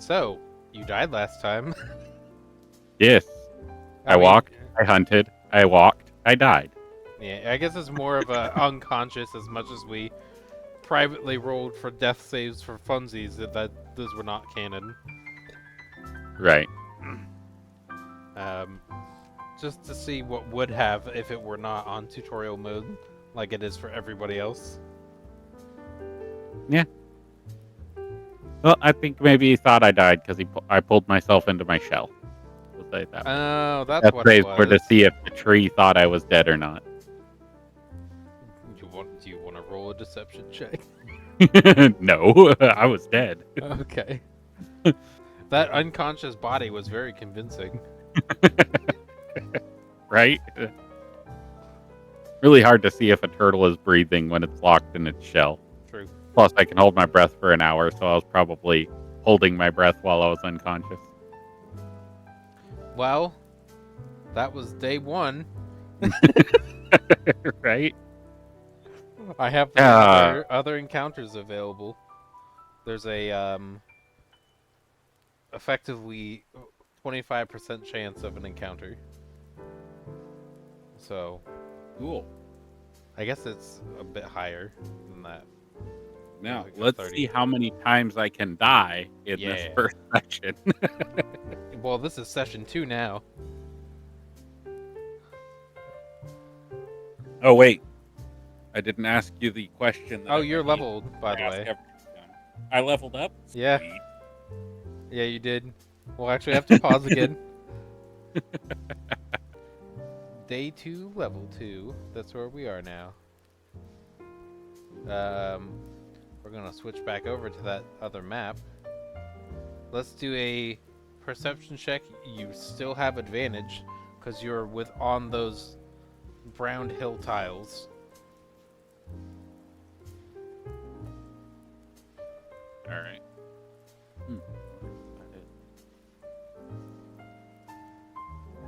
So, you died last time. Yes. I I mean, walked, I hunted, I walked, I died. yeah, I guess it's more of a unconscious as much as we privately rolled for death saves for funsies that those were not canon. Right. Um, just to see what would have if it were not on tutorial mode, like it is for everybody else. Yeah. Well, I think maybe he thought I died because I pulled myself into my shell. We'll say it that way. Oh, that's Death what it saves were to was. see if the tree thought I was dead or not. Do you want to roll a deception check? No, I was dead. Okay. That unconscious body was very convincing. Right? Really hard to see if a turtle is breathing when it's locked in its shell. True. Plus, I can hold my breath for an hour, so I was probably holding my breath while I was unconscious. Well, that was day one. Right? I have Uh, other encounters available. There's a effectively 25% chance of an encounter. So, cool. I guess it's a bit higher than that. Now, Like let's 30. see how many times I can die in this Yeah. first section. Well, this is session 2 now. Oh, wait. I didn't ask you the question. Oh, you're leveled, by the way. I leveled up? Yeah. Sweet. Yeah, you did. We'll actually have to pause again. Day 2, level 2. That's where we are now. We're gonna switch back over to that other map. Let's do a perception check. You still have advantage because you're on those brown hill tiles. All right.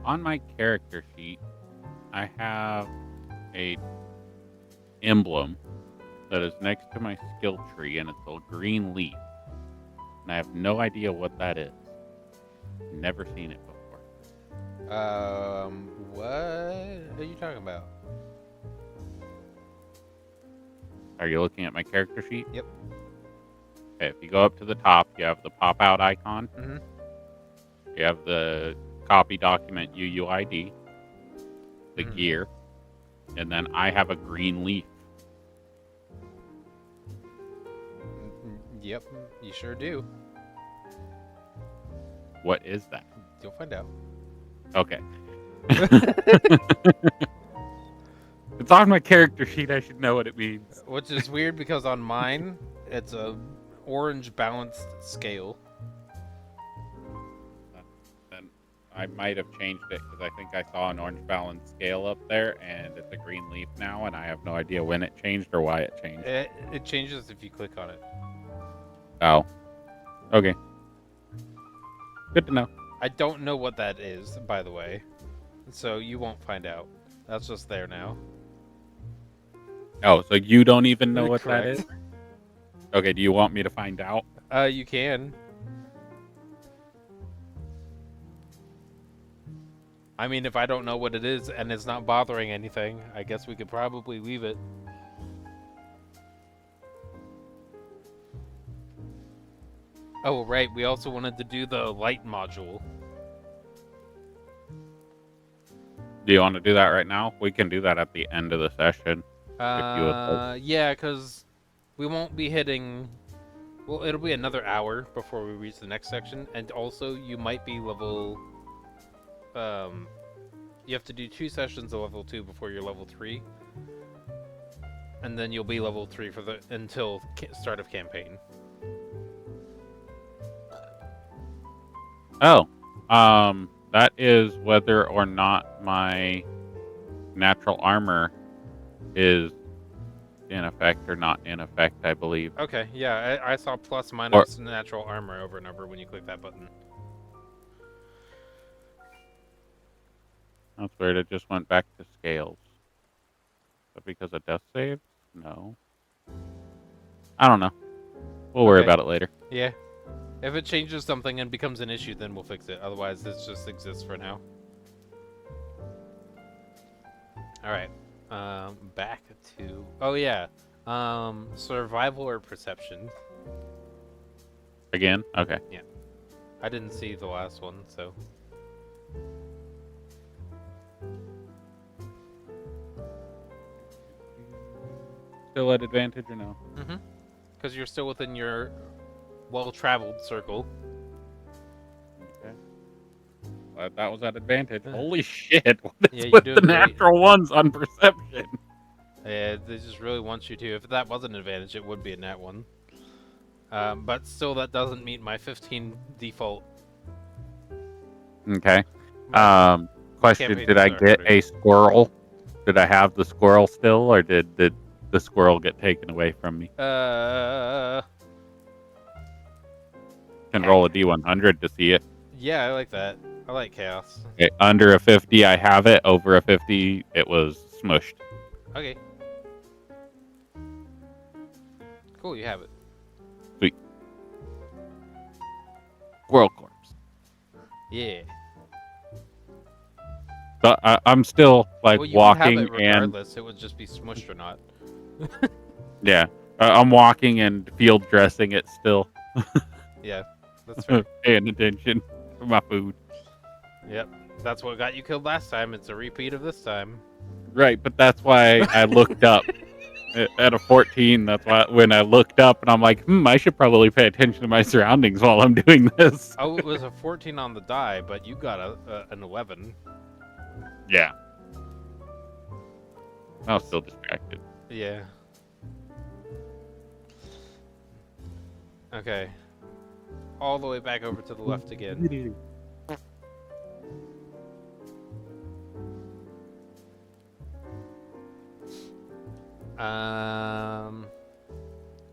On my character sheet, I have a emblem that is next to my skill tree, and it's a green leaf. And I have no idea what that is. Never seen it before. What are you talking about? Are you looking at my character sheet? Yep. Okay, if you go up to the top, you have the pop-out icon. Mm-hmm. You have the copy document UUID, the gear, and then I have a green leaf. Yep, you sure do. What is that? You'll find out. Okay. It's on my character sheet. I should know what it means. Which is weird because on mine, it's a orange balanced scale. Then I might have changed it because I think I saw an orange balance scale up there, and it's a green leaf now, and I have no idea when it changed or why it changed. It changes if you click on it. Oh. Okay. Good to know. I don't know what that is, by the way. So you won't find out. That's just there now. Oh, so you don't even know what Correct. that is? Okay, do you want me to find out? You can. I mean, if I don't know what it is and it's not bothering anything, I guess we could probably leave it. Oh, right. We also wanted to do the light module. Do you want to do that right now? We can do that at the end of the session. Yeah, because we won't be hitting... Well, it'll be another hour before we reach the next section, and also you might be level... You have to do 2 sessions of level 2 before you're level 3. And then you'll be level 3 until start of campaign. Oh, that is whether or not my natural armor is in effect or not in effect, I believe. Okay, yeah, I saw plus minus natural armor over and over when you click that button. That's weird. It just went back to scales. Is that because of death saves? No. I don't know. We'll worry about it later. Yeah. If it changes something and becomes an issue, then we'll fix it. Otherwise, this just exists for now. All right. Back to. Oh yeah. Survival or perception. Again? Okay. Yeah. I didn't see the last one, so. Still at advantage or no? Mm-hmm. Because you're still within your well-traveled circle. Okay. That was at advantage. Holy shit! What is Yeah, you're with the doing great. natural ones on perception? Yeah, they just really want you to. If that was an advantage, it would be a nat one. But still, that doesn't meet my 15 default. Okay. My Question: campaigns did I are get harder. a squirrel? Did I have the squirrel still, or did the squirrel get taken away from me? Can roll a d100 to see it. Yeah, I like that. I like chaos. Okay, under a 50, I have it. Over a 50, it was smushed. Okay. Cool, you have it. Sweet. Squirrel corpse. Yeah. But I'm still like Well, you would have walking it and regardless. It would just be smushed or not. yeah, I'm walking and field dressing it still, Yeah, that's fair. paying attention to my food. Yep. That's what got you killed last time. It's a repeat of this time. Right, but that's why I looked up at a 14. That's why when I looked up and I'm like, I should probably pay attention to my surroundings while I'm doing this. Oh, it was a 14 on the die, but you got an 11. Yeah. I was still distracted. Yeah. Okay. All the way back over to the left again.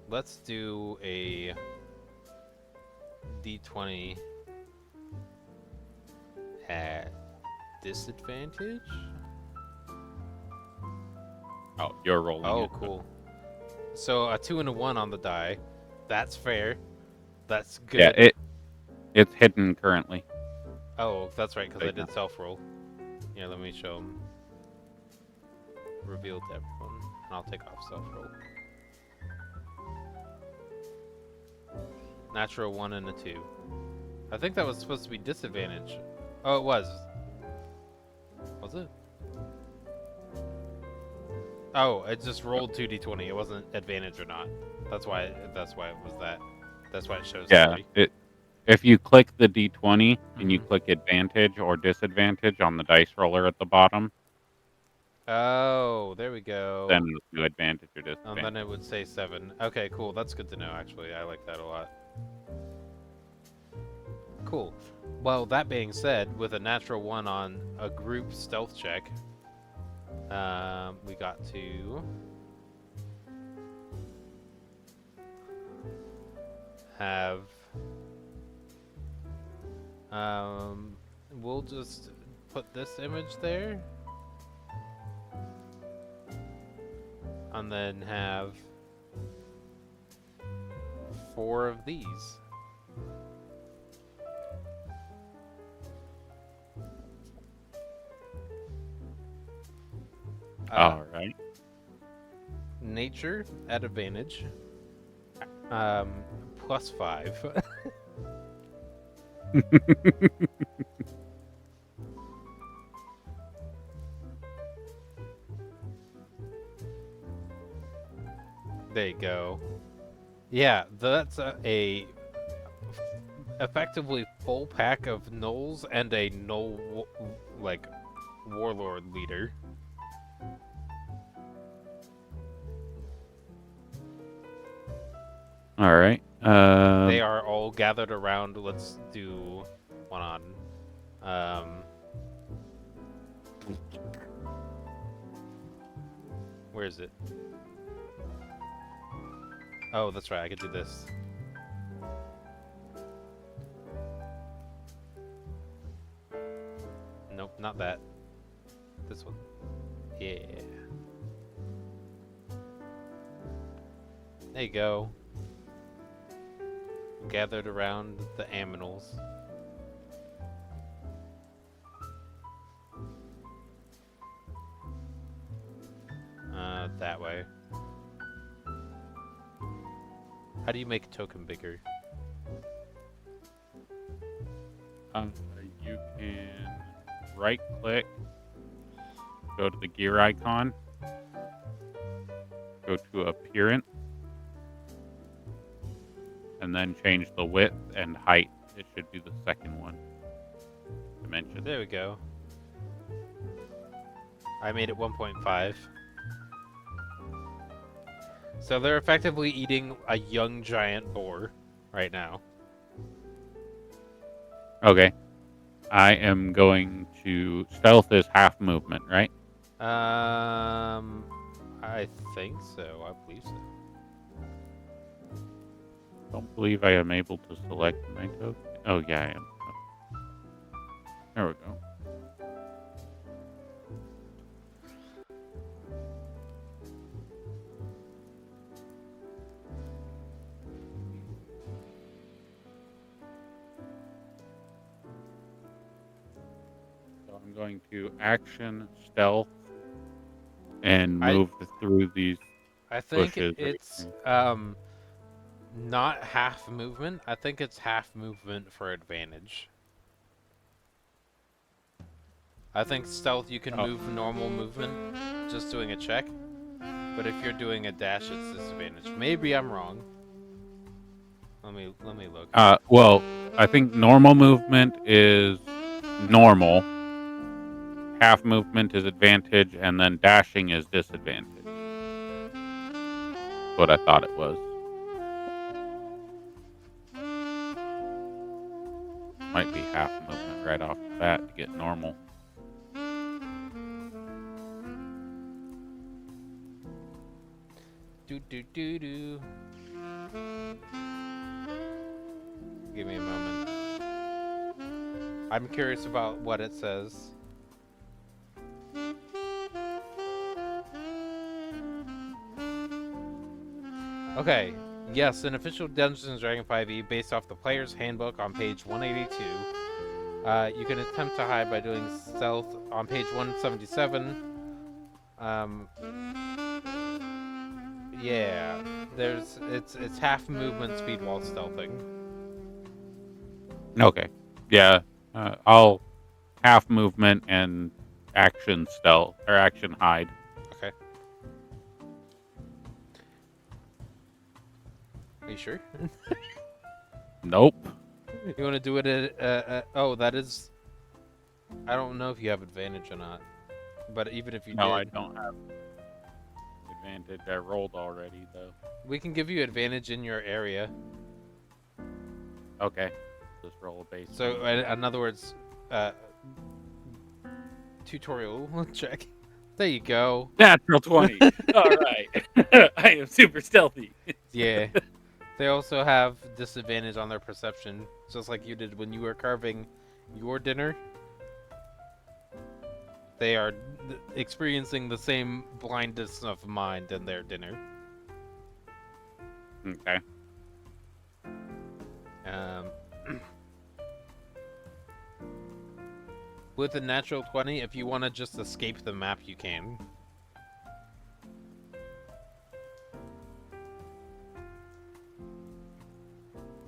Let's do a D20 at disadvantage. Oh, you're rolling. Oh, it. cool. So a 2 and a 1 on the die. That's fair. That's good. Yeah, it's hidden currently. Oh, that's right, because I Right now. did self-roll. Yeah, let me show them. Reveal to everyone. And I'll take off self-roll. Natural 1 and a 2. I think that was supposed to be disadvantage. Oh, it was. Was it? Oh, it just rolled 2d20. It wasn't advantage or not. That's why it was that. That's why it shows Yeah, 3. if you click the D20 and you Mhm. click advantage or disadvantage on the dice roller at the bottom, Oh, there we go. then it'll do advantage or And disadvantage. then it would say 7. Okay, cool. That's good to know, actually. I like that a lot. Cool. Well, that being said, with a natural 1 on a group stealth check, we got to have... we'll just put this image there. And then have 4 of these. All right. Nature at advantage. Plus 5. There you go. Yeah, that's a effectively full pack of gnolls and a gnoll like warlord leader. All right. They are all gathered around. Let's do one on. Where is it? Oh, that's right. I could do this. Nope, not that. This one. Yeah. There you go. gathered around the aminals. That way. How do you make a token bigger? You can right-click, go to the gear icon, go to Appearance, and then change the width and height. It should be the second one. Dimension. There we go. I made it 1.5. So they're effectively eating a young giant boar right now. Okay. I am going to... Stealth is half movement, right? I think so. I believe so. Don't believe I am able to select my token. Oh, yeah, I am. There we go. So I'm going to action stealth and move through these I think bushes. it's not half movement. I think it's half movement for advantage. I think stealth you can move normal movement just doing a check, but if you're doing a dash it's disadvantage. Maybe I'm wrong. Let me look. Well, I think normal movement is normal. Half movement is advantage, and then dashing is disadvantage. What I thought it was. Might be half movement right off the bat to get normal. Do. Give me a moment. I'm curious about what it says. Okay, yes, an official Dungeons & Dragons 5e based off the player's handbook on page 182. You can attempt to hide by doing stealth on page 177. Yeah, it's half movement speed while stealthing. Okay, yeah, I'll half movement and action stealth or action hide. Okay. Are you sure? Nope. You want to do it at oh, that is... I don't know if you have advantage or not. But even if you No, did... I don't have advantage. I rolled already, though. We can give you advantage in your area. Okay. Just roll a base. So, in other words, tutorial check. There you go. Natural 20. All right. I am super stealthy. Yeah. They also have disadvantage on their perception, just like you did when you were carving your dinner. They are experiencing the same blindness of mind in their dinner. Okay. With a natural 20, if you want to just escape the map, you can.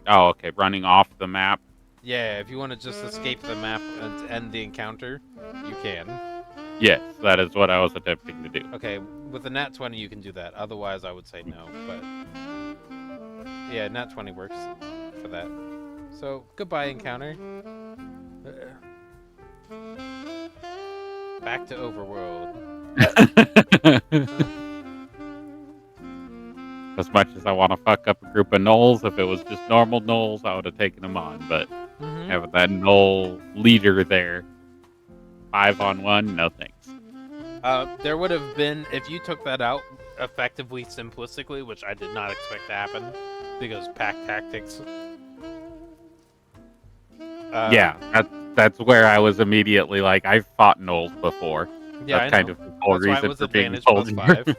Oh, okay. Running off the map. Yeah, if you want to just escape the map and end the encounter, you can. Yes, that is what I was attempting to do. Okay, with a nat 20 you can do that. Otherwise I would say no, but... Yeah, nat 20 works for that. So, goodbye encounter. Back to Overworld. As much as I want to fuck up a group of gnolls, if it was just normal gnolls, I would have taken them on. But having that gnoll leader there, 5-on-1, no thanks. There would have been, if you took that out effectively, simplistically, which I did not expect to happen, because pack tactics. Yeah, that's where I was immediately like, I've fought gnolls before. Yeah, that's kind of the whole reason for being told. told.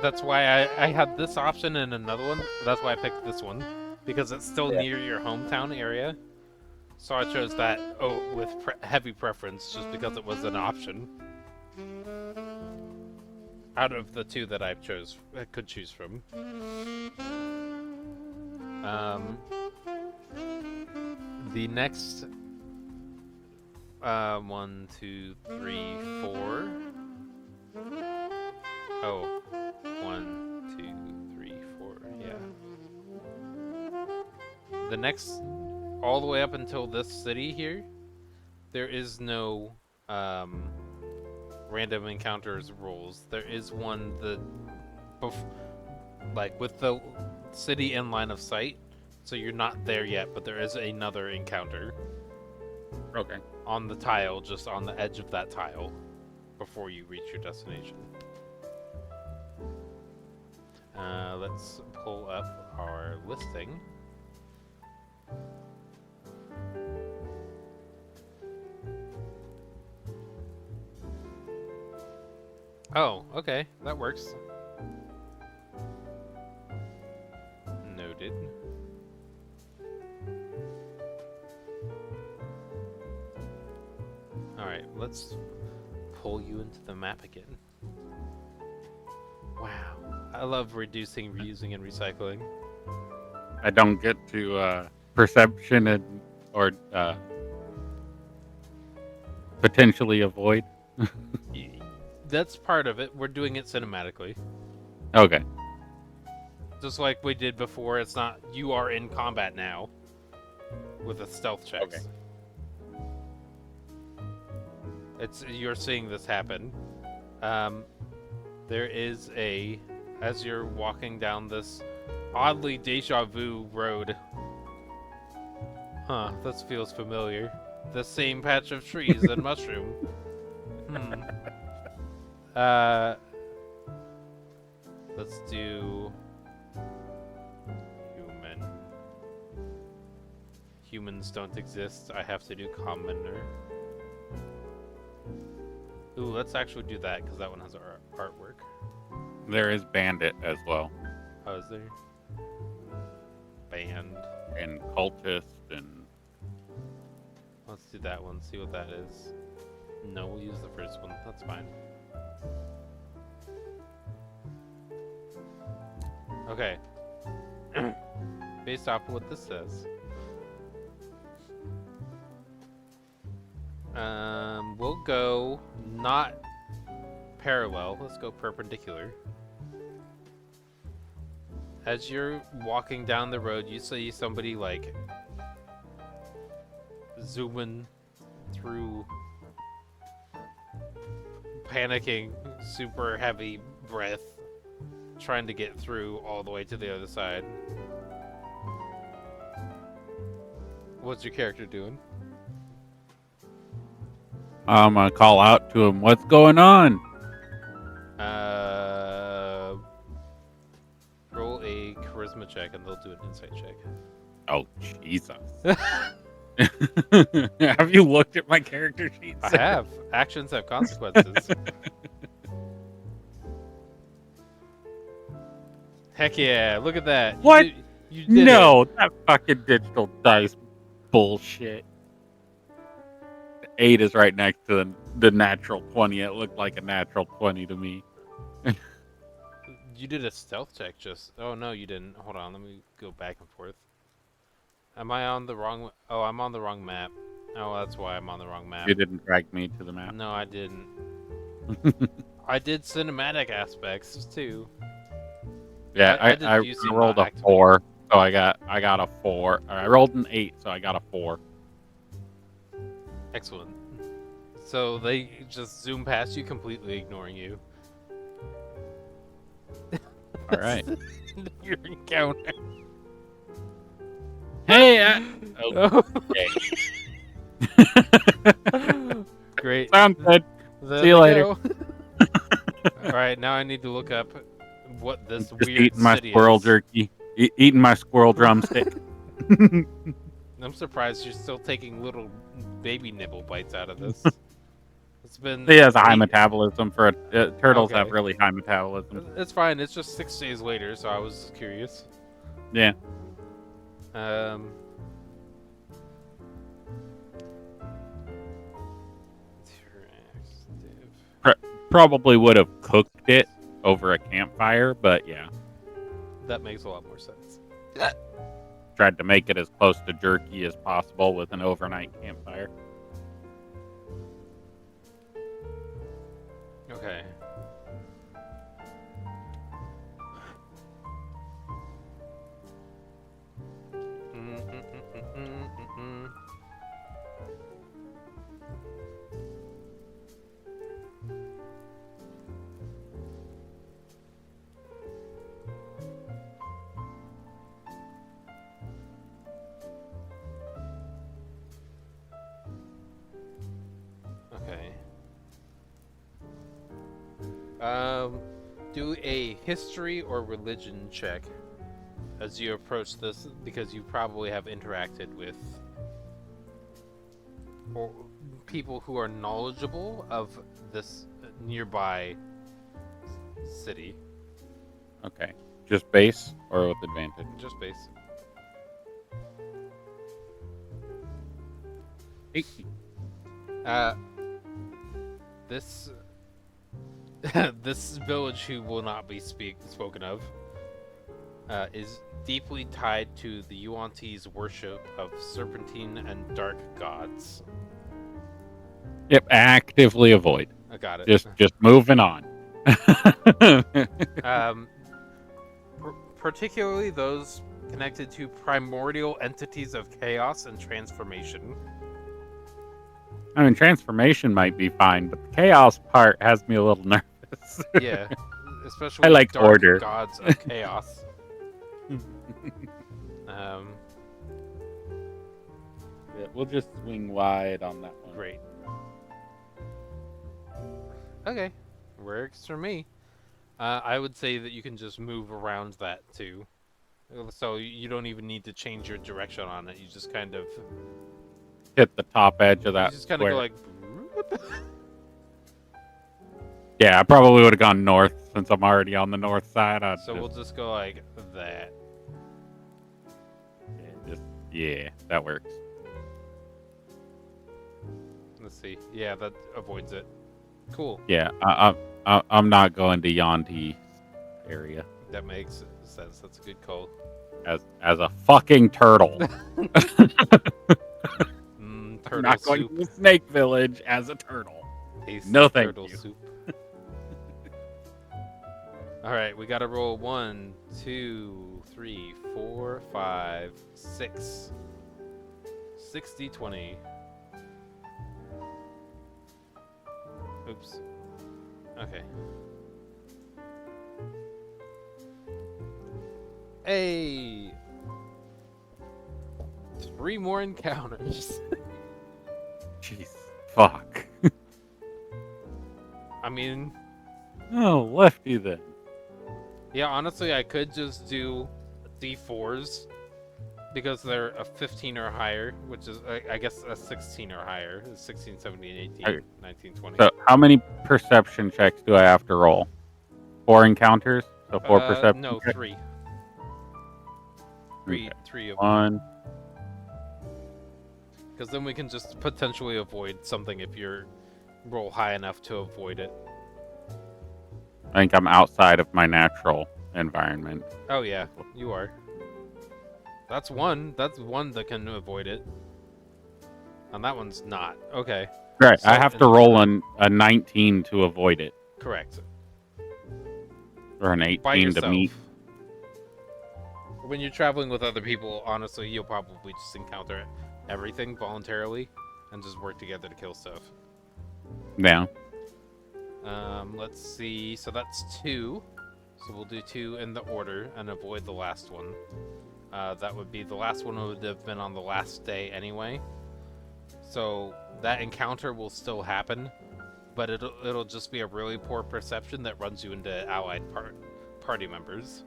That's why I had this option and another one. That's why I picked this one because it's still Yeah. near your hometown area. So I chose that with heavy preference just because it was an option out of the two that I could choose from. The next 1, 2, 3, 4. Oh, 1, 2, 3, 4. Yeah. The next, all the way up until this city here, there is no random encounters rules. There is one like with the city in line of sight, so you're not there yet, but there is another encounter. Okay. On the tile, just on the edge of that tile, before you reach your destination. Let's pull up our listing. Oh, okay, that works. Noted. Alright, let's pull you into the map again. Wow. I love reducing, reusing, and recycling. I don't get to perception or potentially avoid. That's part of it. We're doing it cinematically. Okay. Just like we did before, it's not you are in combat now with the stealth checks. Okay. It's you're seeing this happen. There is as you're walking down this oddly deja vu road. Huh, this feels familiar. The same patch of trees and mushroom. Let's do human. Humans don't exist. I have to do commoner. Ooh, let's actually do that because that one has artwork. There is bandit as well, Oh, is there? Band. and cultist, and Let's do that one. See what that is. No, we'll use the first one. That's fine. Okay. Based off of what this says. We'll go not parallel. Let's go perpendicular. As you're walking down the road, you see somebody like zooming through, panicking, super heavy breath, trying to get through all the way to the other side. What's your character doing? I'm gonna call out to him. What's going on? Roll a charisma check and they'll do an insight check. Oh Jesus! Have you looked at my character sheets? I have. Actions have consequences. Heck yeah, look at that. What? You did No, it. that fucking digital dice bullshit. The 8 is right next to the natural 20. It looked like a natural 20 to me. You did a stealth check just... Oh, no, you didn't. Hold on, let me go back and forth. Am I on the wrong... Oh, I'm on the wrong map. Oh, that's why I'm on the wrong map. You didn't drag me to the map. No, I didn't. I did cinematic aspects, too. Yeah, I did I using rolled my a activate. 4, so I got a 4. Or I rolled an 8, so I got a 4. Excellent. So they just zoom past you, completely ignoring you. All right. Your encounter. Hey. Oh. Okay. Great. Sounds good. There See you we later. go. All right, now I need to look up what this Just weird eating my city squirrel is. jerky. Eating my squirrel drumstick. I'm surprised you're still taking little baby nibble bites out of this. It's been He has a high 8. metabolism for turtles have Okay. really high metabolism. It's fine. It's just 6 days later, so I was curious. Yeah. Um. Probably would have cooked it over a campfire, but yeah. That makes a lot more sense. Tried to make it as close to jerky as possible with an overnight campfire. Okay. Okay. Do a history or religion check as you approach this, because you probably have interacted with or people who are knowledgeable of this nearby city. Okay. Just base or with advantage? Just base. 18. This this village, who will not be spoken of, is deeply tied to the Yuan-Ti's worship of serpentine and dark gods. Yep, actively avoid. I got it. Just moving on. Particularly those connected to primordial entities of chaos and transformation. I mean, transformation might be fine, but the chaos part has me a little nervous. Yeah, especially I like dark order. gods of chaos. Yeah, we'll just swing wide on that one. Great. Okay, works for me. I would say that you can just move around that too. So you don't even need to change your direction on it. You just kind of Hit the top edge of that you just kind square. of go like. Yeah, I probably would have gone north since I'm already on the north side. So we'll just go like that. Yeah, that works. Let's see. Yeah, that avoids it. Cool. Yeah, I'm not going to Yanti area That makes sense. That's a good call. as a fucking turtle. Turtle I'm not going soup. to the snake village as a turtle. Tasty No, thank turtle you. soup. All right, we gotta roll 1, 2, 3, 4, 5, 6. 60, 20. Oops. Okay. Hey! 3 more encounters. Jeez, fuck. I mean, Oh, lefty then. yeah, honestly, I could just do D4s because they're a 15 or higher, which is, I guess, a 16 or higher. 16, 17, 18, Okay. 19, 20. So, how many perception checks do I have to roll? 4 encounters? So 4 perception No, checks? 3. Okay. 3 of 1. Because then we can just potentially avoid something if you roll high enough to avoid it. I think I'm outside of my natural environment. Oh yeah, you are. That's one. That's one that can avoid it. And that one's not. Okay. Right, So- I have to roll a 19 to avoid it. Correct. Or an By 18 yourself. to meet. When you're traveling with other people, honestly, you'll probably just encounter everything voluntarily and just work together to kill stuff. Yeah. Let's see. So that's 2. So we'll do 2 in the order and avoid the last one. That would be the last one would have been on the last day anyway. So that encounter will still happen, but it'll just be a really poor perception that runs you into allied party members.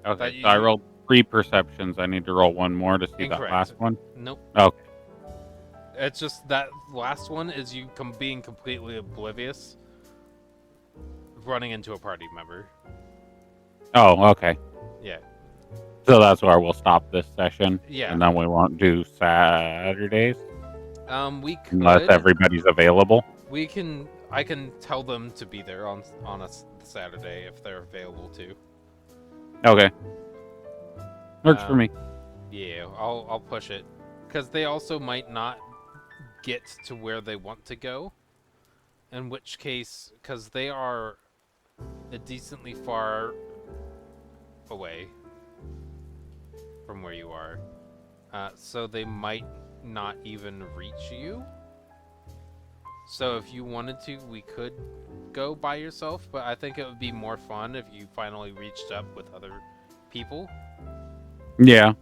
Okay, so I rolled 3 perceptions. I need to roll 1 more to see that Incorrect. last one. Nope. Okay. It's just that last one is you being completely oblivious, running into a party member. Oh, okay. Yeah. So that's where we'll stop this session. Yeah. And then we won't do Saturdays We unless could. everybody's available. We can. I can tell them to be there on a Saturday if they're available to. Okay. Works for me. Yeah, I'll push it, because they also might not get to where they want to go. In which case, because they are a decently far away from where you are, so they might not even reach you. So if you wanted to, we could go by yourself, but I think it would be more fun if you finally reached up with other people. Yeah.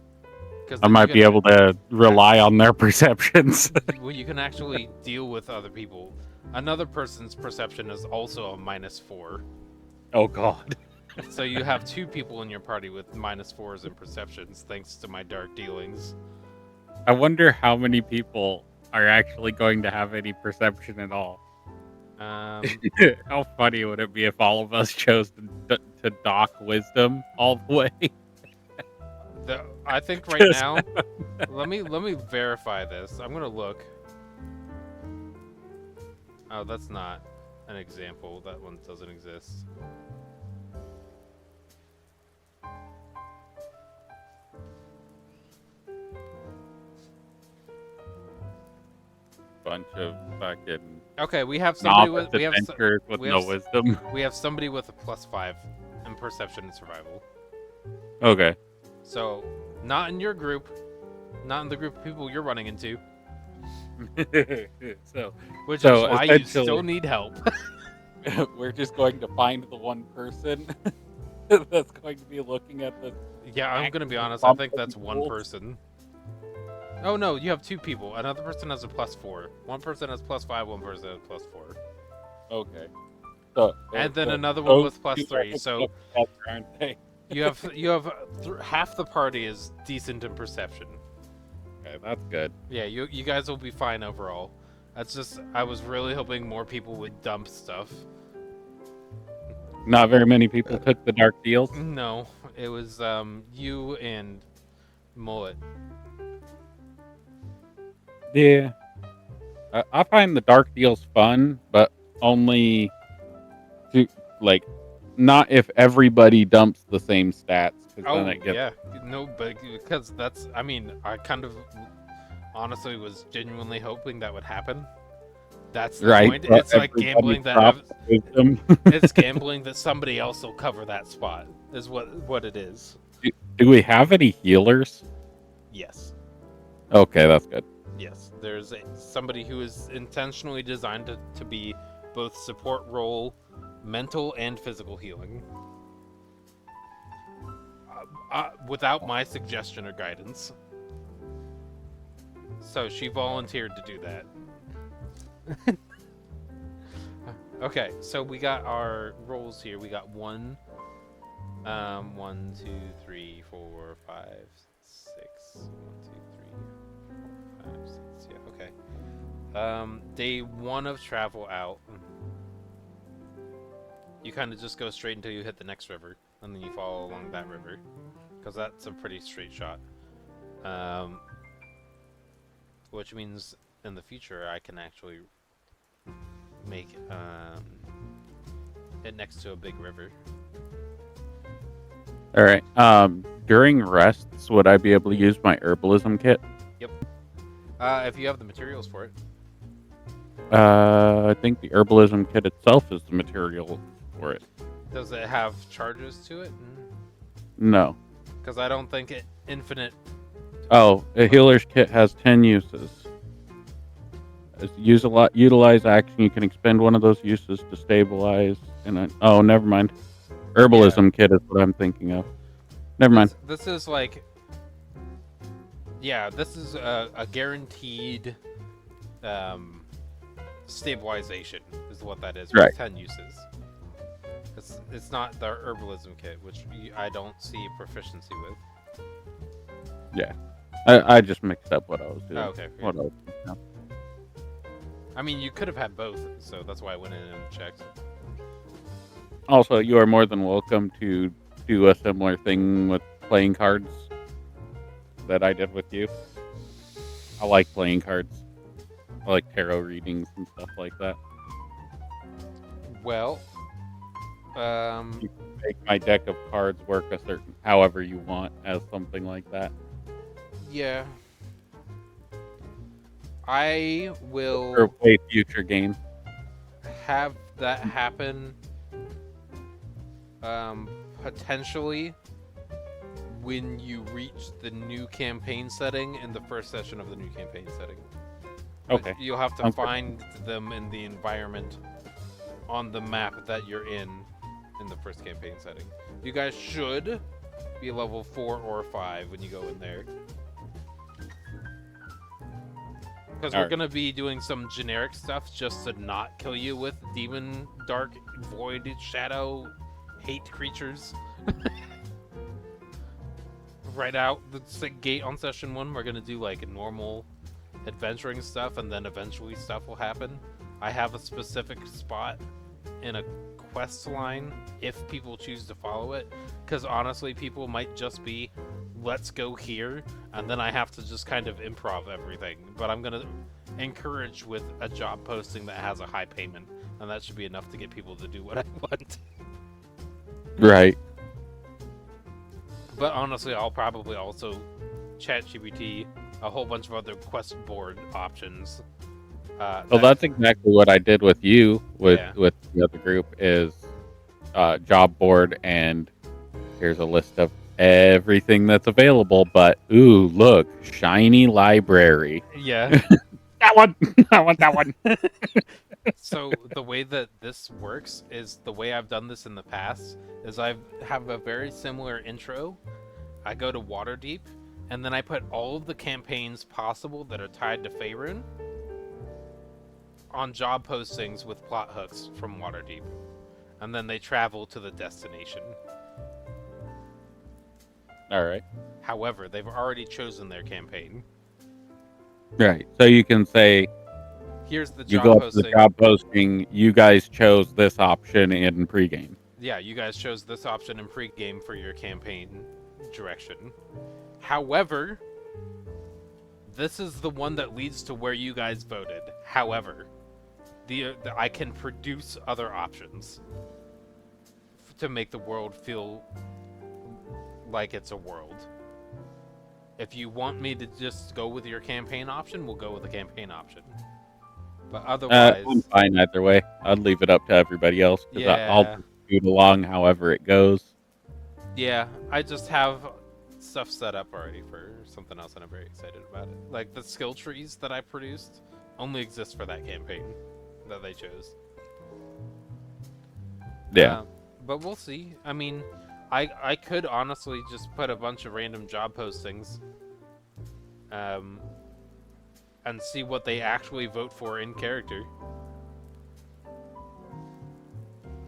Because I might be able to rely on their perceptions. Well, you can actually deal with other people. Another person's perception is also a -4. Oh, God. So you have 2 people in your party with -4s in perceptions, thanks to my dark dealings. I wonder how many people are actually going to have any perception at all. How funny would it be if all of us chose to dock wisdom all the way? I think right now, let me verify this. I'm gonna look. Oh, that's not an example. That one doesn't exist. Bunch of fucking Okay, we have somebody novice with adventurers with no wisdom. We have somebody with a +5 in perception and survival. Okay. So, not in your group, not in the group of people you're running into. Which is why you still need help. We're just going to find the one person that's going to be looking at the. Yeah, I'm gonna be honest. I think that's one person. Oh no, you have 2 people. Another person has a +4. One person has +5. One person has +4. Okay. So and then another one with +3. So aren't they? you have half the party is decent in perception. Okay, that's good. Yeah, you guys will be fine overall. That's just, I was really hoping more people would dump stuff. Not very many people took the dark deals. No, it was you and Mullet. Yeah, I find the dark deals fun, but only to like not if everybody dumps the same stats. Oh, then it gets... yeah, no, but because that's, I mean, I kind of honestly was genuinely hoping that would happen. That's the point. It's like gambling that it's gambling that somebody else will cover that spot. Is what it is. Do we have any healers? Yes. Okay, that's good. Yes, there's somebody who is intentionally designed to be both support role, mental and physical healing. Without my suggestion or guidance. So she volunteered to do that. Okay, so we got our rolls here. We got 1, 1, 2, 3, 4, 5, 6. 1, 2, 3, 4, 5, 6. Yeah, okay. Day 1 of travel out. You kind of just go straight until you hit the next river, and then you follow along that river, because that's a pretty straight shot. Which means in the future I can actually make it next to a big river. All right. During rests, would I be able to use my herbalism kit? Yep. If you have the materials for it. I think the herbalism kit itself is the material for it. Does it have charges to it? No. Because I don't think it infinite. Oh, a healer's kit has 10 uses. Utilize action. You can expend one of those uses to stabilize. Oh, never mind. Herbalism kit is what I'm thinking of. Never mind. This is like, yeah, this is a guaranteed stabilization is what that is. Right. 10 uses. It's not the herbalism kit, which I don't see proficiency with. Yeah. I just mixed up what I was doing. Oh, okay. What else? No. I mean, you could have had both, so that's why I went in and checked. Also, you are more than welcome to do a similar thing with playing cards that I did with you. I like playing cards. I like tarot readings and stuff like that. Well, um, You can make my deck of cards work a certain however you want as something like that. yeah, I For will a future game. have that happen. Um, Potentially when you reach the new campaign setting in the first session of the new campaign setting. But Okay. you'll have to Sounds good. find them in the environment on the map that you're in the first campaign setting. You guys should be level 4 or 5 when you go in there. Because we're Alright. going to be doing some generic stuff just to not kill you with demon, dark, void, shadow, hate creatures. Right out the gate on session 1, we're going to do like normal adventuring stuff, and then eventually stuff will happen. I have a specific spot in a quest line if people choose to follow it, because honestly people might just be let's go here, and then I have to just kind of improv everything. But I'm gonna encourage with a job posting that has a high payment, and that should be enough to get people to do what I want. Right. But honestly, I'll probably also ChatGPT a whole bunch of other quest board options. Well, that's exactly what I did with you Yeah. with the other group is job board, and here's a list of everything that's available. But ooh, look, shiny library. Yeah. That one. I want that one. So the way that this works is the way I've done this in the past is I have a very similar intro. I go to Waterdeep, and then I put all of the campaigns possible that are tied to Faerun on job postings with plot hooks from Waterdeep, and then they travel to the destination. All right. However, they've already chosen their campaign. Right. So you can say Here's the you job go up to the posting. job posting. You guys chose this option in pregame. Yeah, you guys chose this option in pregame for your campaign direction. However, this is the one that leads to where you guys voted. However, I can produce other options to make the world feel like it's a world. If you want me to just go with your campaign option, we'll go with the campaign option. But otherwise, I'm fine either way. I'd leave it up to everybody else because I'll yeah, just shoot along however it goes. yeah, I just have stuff set up already for something else, and I'm very excited about it. Like the skill trees that I produced only exist for that campaign that they chose. Yeah. But we'll see. I mean, I could honestly just put a bunch of random job postings, and see what they actually vote for in character.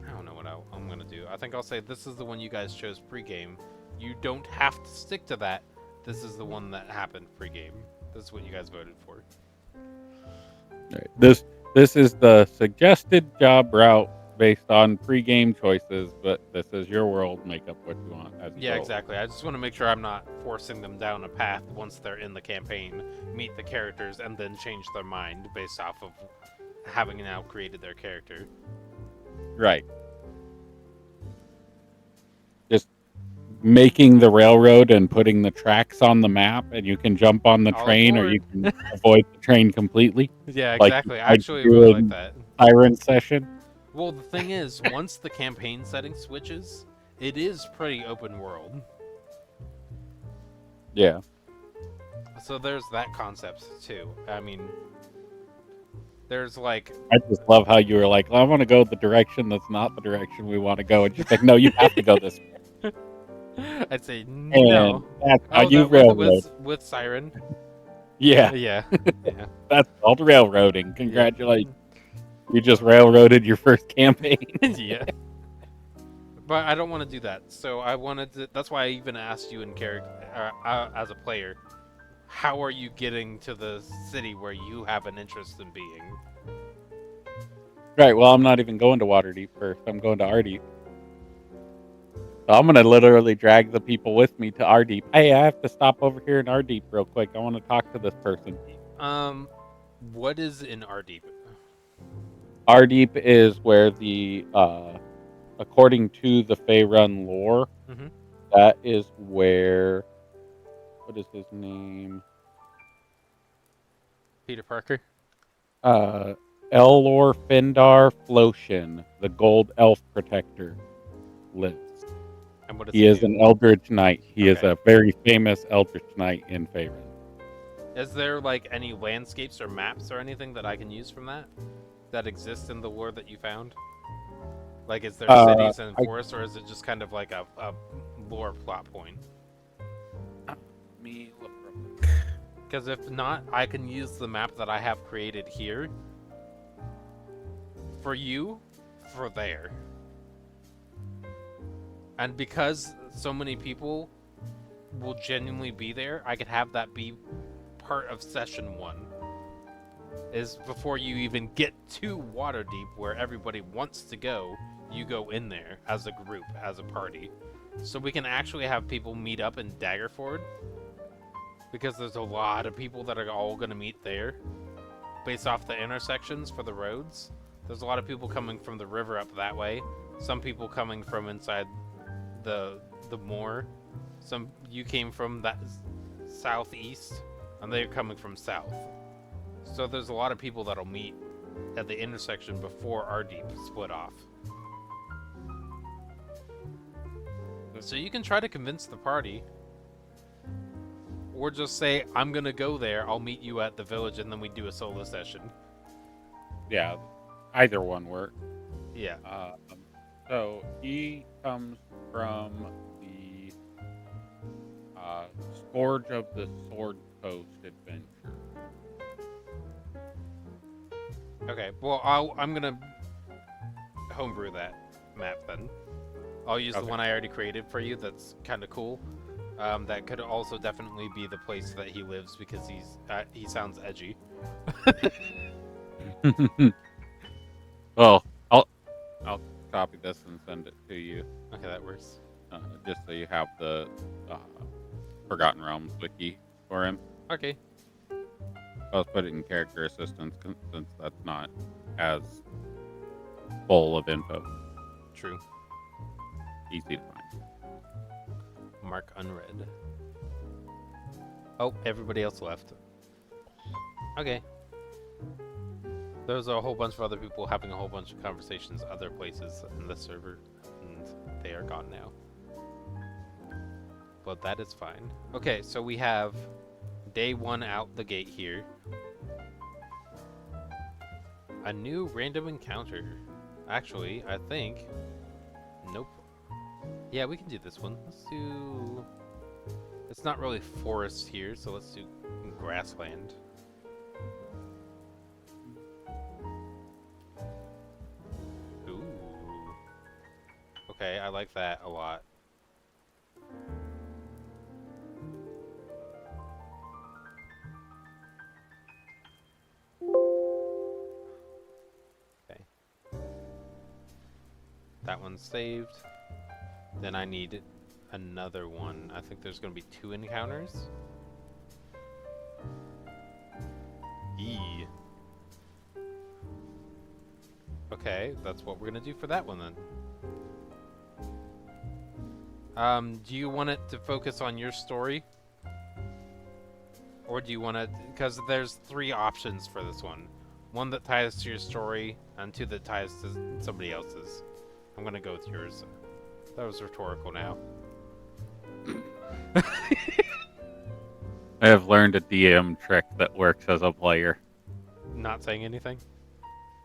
I don't know what I'm gonna do. I think I'll say this is the one you guys chose pregame. You don't have to stick to that. This is the one that happened pregame. This is what you guys voted for. Right. This is the suggested job route based on pregame choices, but this is your world. Make up what you want as you Yeah, go. exactly. I just want to make sure I'm not forcing them down a path once they're in the campaign, meet the characters, and then change their mind based off of having now created their character. Right. Just making the railroad and putting the tracks on the map, and you can jump on the All train, or aboard. you can avoid the train completely. Yeah, Like exactly. I like actually you really do like in that. Siren Session. Well, the thing is, once the campaign setting switches, it is pretty open world. Yeah. So there's that concept too. I mean, there's like, I just love how you were like, well, I want to go the direction that's not the direction we want to go. And she's like, no, you have to go this way. I'd say And no. that's how Oh, you that with railroad. with Siren. Yeah. Yeah, yeah. That's called railroading. Yep. Congratulations. You just railroaded your first campaign. Yeah. But I don't want to do that. So I wanted to. That's why I even asked you in character as a player, how are you getting to the city where you have an interest in being? Right. Well, I'm not even going to Waterdeep first. I'm going to Ardeep. So I'm gonna literally drag the people with me to Ardeep. Hey, I have to stop over here in Ardeep real quick. I want to talk to this person. What is in Ardeep? Ardeep is where according to the Faerun lore, Mm-hmm. that is where, what is his name? Peter Parker. Uh, Elor Findar Floshin, the Gold Elf Protector, lives. And what does He he is do? an Eldritch Knight. He is Okay. a very famous Eldritch Knight in Faerun. Is there like any landscapes or maps or anything that I can use from that exist in the lore that you found? Like, is there cities and I forests, or is it just kind of like a lore plot point? me look real quick. Because if not, I can use the map that I have created here for you for there. And because so many people will genuinely be there, I could have that be part of session 1. Is before you even get to Waterdeep, where everybody wants to go, you go in there as a group, as a party. So we can actually have people meet up in Daggerford, because there's a lot of people that are all going to meet there based off the intersections for the roads. There's a lot of people coming from the river up that way, some people coming from inside the moor. You came from that southeast, and they're coming from south. So there's a lot of people that'll meet at the intersection before Ardeep split off. So you can try to convince the party, or just say, I'm gonna go there, I'll meet you at the village, and then we do a solo session. Yeah, either one works. Yeah. So he comes from the Scourge of the Sword Coast adventure. Okay, well, I'm gonna homebrew that map then. I'll use the one I already created for you that's kind of cool. That could also definitely be the place that he lives, because he sounds edgy. Well, I'll copy this and send it to you, Okay, that works. just so you have the Forgotten Realms wiki for him. Okay. I'll put it in character assistance since that's not as full of info. True. Easy to find. Mark unread. Oh, everybody else left. Okay. There's a whole bunch of other people having a whole bunch of conversations other places in the server, and they are gone now. But that is fine. Okay, so we have day 1 out the gate here. A new random encounter. Actually, I think... Nope. Yeah, we can do this one. Let's do... It's not really forest here, so let's do grassland. Ooh. Okay, I like that a lot. Okay. That one's saved. Then I need another one. I think there's going to be 2 encounters. Eee. Okay, that's what we're going to do for that one then. Do you want it to focus on your story? Or do you want to... Because there's 3 options for this one. 1 that ties to your story, and 2 that ties to somebody else's. I'm going to go with yours. That was rhetorical now. I have learned a DM trick that works as a player. Not saying anything?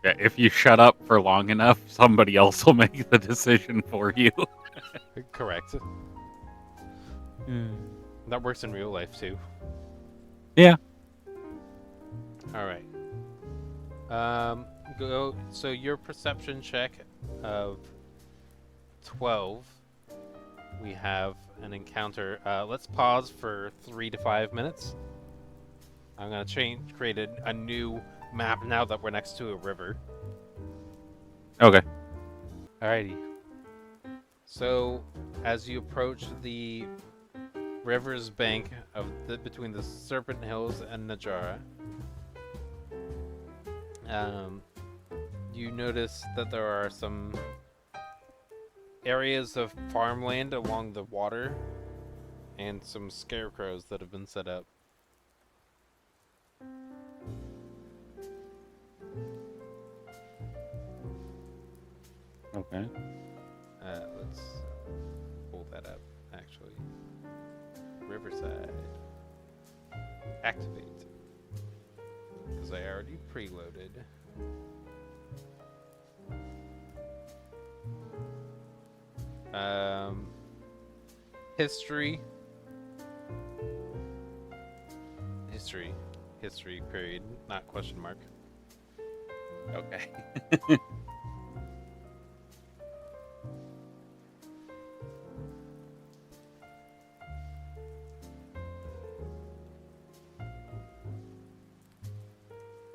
Yeah, if you shut up for long enough, somebody else will make the decision for you. Correct. That works in real life too. Yeah. Alright. Go. So your perception check of 12. We have an encounter. Let's pause for 3 to 5 minutes. I'm gonna create a new map now that we're next to a river. Okay. Alrighty. So, as you approach the river's bank between the Serpent Hills and Najara, um, you notice that there are some areas of farmland along the water and some scarecrows that have been set up. Okay. Let's pull that up, actually. Riverside. Activate. Because I already preloaded. History. History, period. Not question mark. Okay.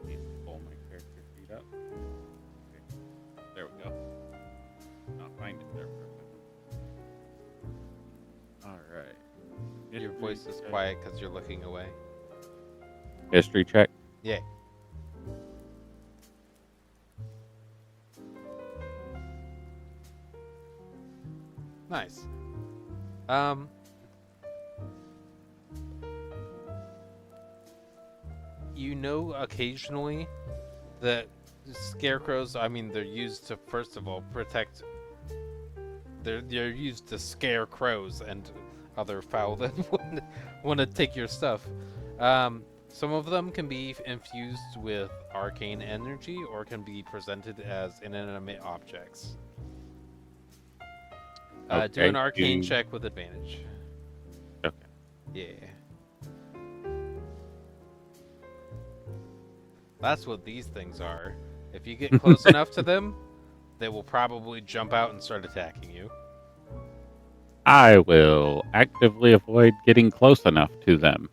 Need to pull my character sheet up. Okay. There we go. Not find it there for a second. All right. Your voice is quiet because you're looking away. History check. Yeah. Nice. You know occasionally that scarecrows, I mean, they're used to, first of all, protect. They're used to scare crows and other fowl that want to take your stuff. Some of them can be infused with arcane energy or can be presented as inanimate objects. Do an arcane check with advantage. Okay. Yeah. That's what these things are. If you get close enough to them, they will probably jump out and start attacking you. I will actively avoid getting close enough to them.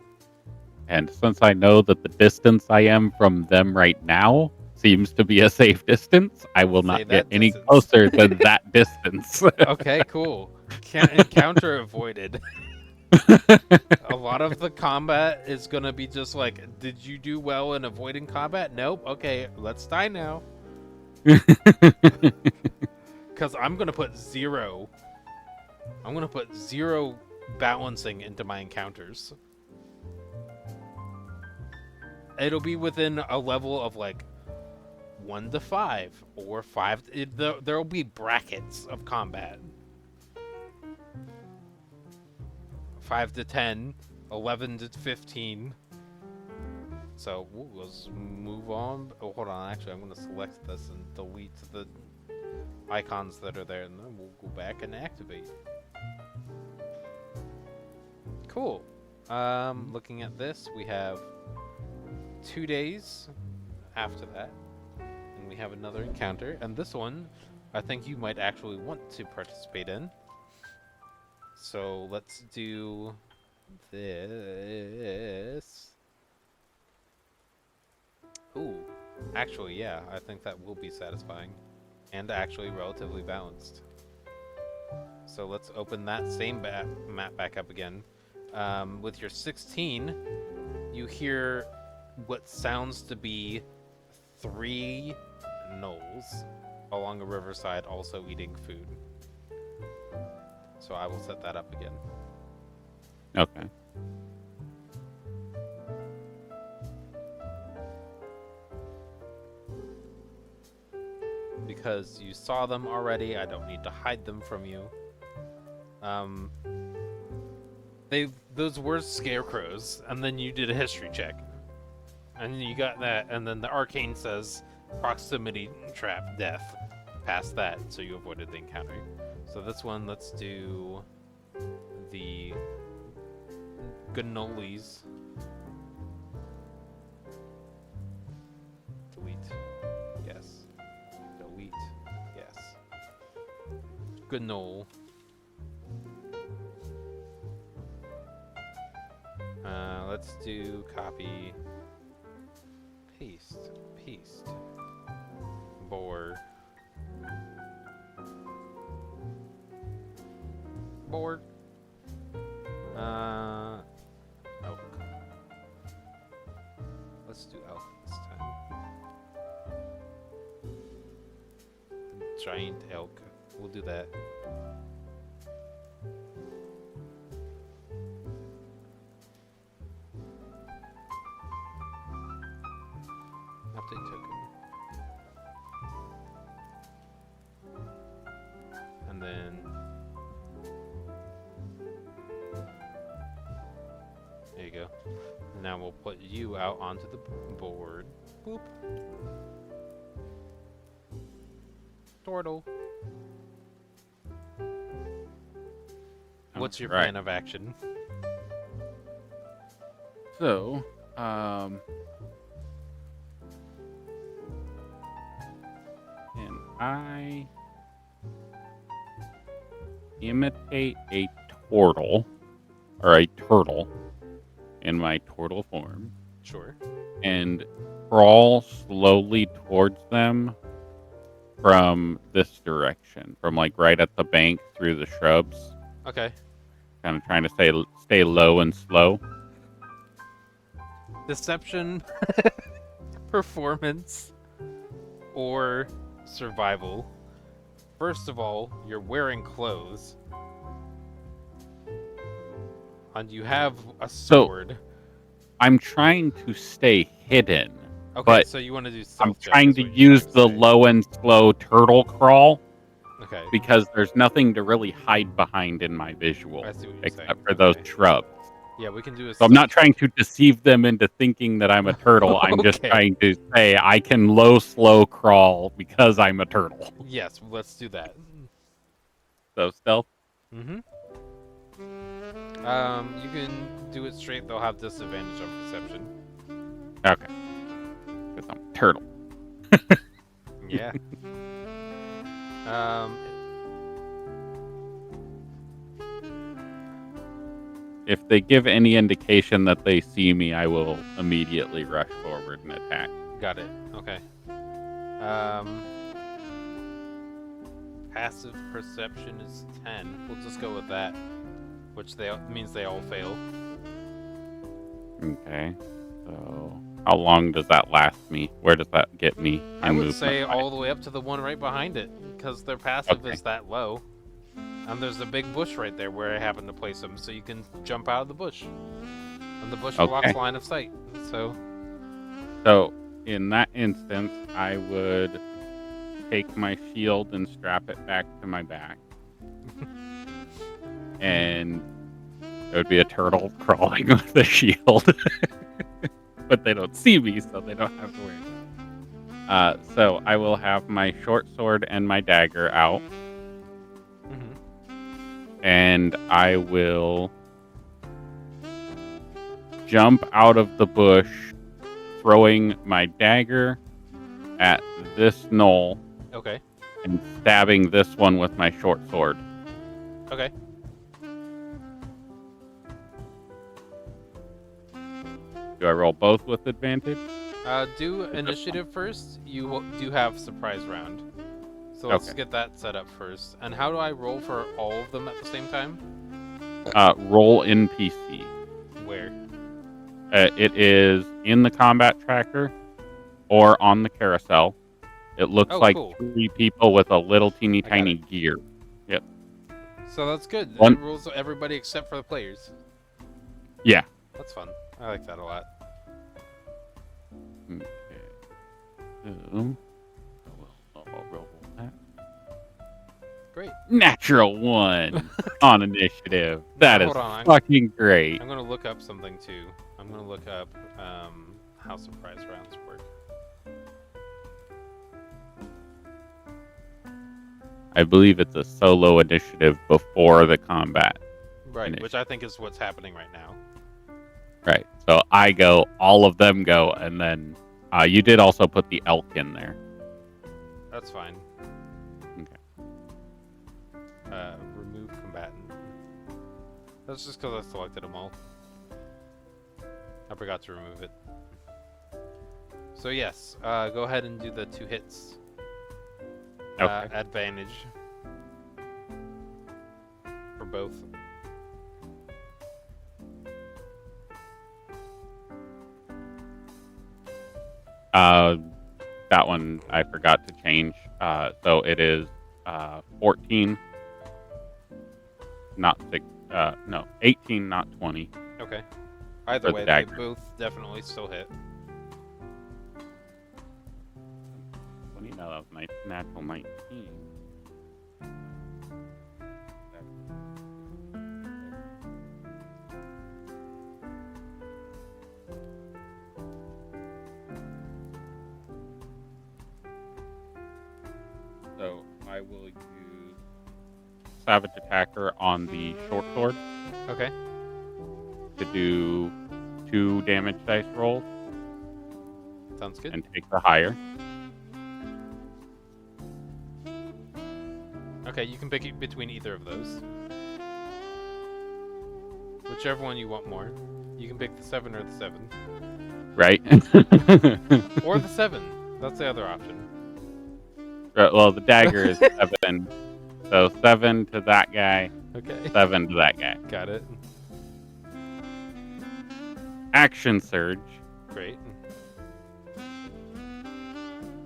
And since I know that the distance I am from them right now seems to be a safe distance, I will not get any closer than that distance. Okay, cool. Encounter avoided. A lot of the combat is going to be just like, did you do well in avoiding combat? Nope. Okay, let's die now. Because I'm going to put zero. I'm going to put zero balancing into my encounters. It'll be within a level of like 1 to 5 or 5. There'll be brackets of combat. 5 to 10, 11 to 15. So let's move on. Oh, hold on. Actually, I'm going to select this and delete the icons that are there, and then we'll go back and activate. Cool. Looking at this, we have 2 days after that, and we have another encounter. And this one, I think you might actually want to participate in. So let's do this. Ooh, actually, yeah, I think that will be satisfying and actually relatively balanced. So let's open that same map back up again. With your 16, you hear what sounds to be 3 gnolls along a riverside also eating food. So I will set that up again. Okay. Because you saw them already, I don't need to hide them from you. Those were scarecrows, and then you did a history check. And you got that, and then the arcane says proximity trap death. Past that, so you avoided the encounter. So this one, let's do the Gnollies. Delete. Yes. Delete. Yes. Gnoll. Let's do copy Paste. Paste. Boar. Boar. Elk. Let's do elk this time. Giant elk. We'll do that. Update token. And then there you go. And now we'll put you out onto the board. Boop. Turtle. What's your plan of action? So, can I imitate a turtle or a turtle in my turtle form Sure. and crawl slowly towards them from this direction, from like right at the bank through the shrubs, Okay. kind of trying to stay low and slow? Deception, performance, or survival. First of all, you're wearing clothes. And you have a sword. I'm trying to stay hidden. Okay, but so you want to do I'm stealth check, trying is to what you're use trying the to say. low and slow turtle crawl Okay, because there's nothing to really hide behind in my visual I see what you're except saying. for those Okay. shrubs. Yeah, we can do a So I'm stealth not trying check. to deceive them into thinking that I'm a turtle. I'm just Okay. trying to say I can slow crawl because I'm a turtle. Yes, let's do that. So stealth. Mm-hmm. You can do it straight. They'll have disadvantage on perception. Okay. Because I'm a turtle. Yeah. um, If they give any indication that they see me, I will immediately rush forward and attack. got it. Okay. Passive perception is 10. We'll just go with that, which means they all fail. Okay. So how long does that last me? Where does that get me? I would movement say wise? all the way up to the one right behind it, because their passive Okay. is that low. And there's a big bush right there where I happen to place them, so you can jump out of the bush. And the bush blocks Okay. line of sight. So in that instance, I would take my shield and strap it back to my back. And it would be a turtle crawling with a shield. But they don't see me, so they don't have to worry. So I will have my short sword and my dagger out. And I will jump out of the bush, throwing my dagger at this gnoll. Okay. And stabbing this one with my short sword. Okay. Do I roll both with advantage? Do initiative first. You do have surprise round. So let's Okay. get that set up first. And how do I roll for all of them at the same time? Roll in PC. Where? It is in the combat tracker or on the carousel. It looks like cool. 3 people with a little teeny I got tiny it. gear. Yep. So that's good. One- It rules everybody except for the players. Yeah. That's fun. I like that a lot. Okay. So, I'll roll that. Great. Natural 1 on initiative. That is Hold on, fucking great. I'm gonna look up something too. I'm gonna look up how surprise rounds work. I believe it's a solo initiative before the combat. Right, which I think is what's happening right now. Right. So I go, all of them go, and then you did also put the elk in there. That's fine. Okay. Remove combatant. That's just because I selected them all. I forgot to remove it. So yes, go ahead and do the 2 hits. Okay. Advantage for both. That one I forgot to change. So it is 14, not 6. No, 18, not 20. Okay. Either For the way, they dagger. both definitely still hit. 20. No, that was natural 19. So I will use Savage Attacker on the short sword Okay. to do 2 damage dice rolls Sounds good. and take the higher. Okay, you can pick it between either of those. Whichever one you want more. You can pick the 7 or the 7. Right? Or the 7. That's the other option. Well, the dagger is 7. So 7 to that guy, Okay. 7 to that guy. Got it. Action Surge, Great.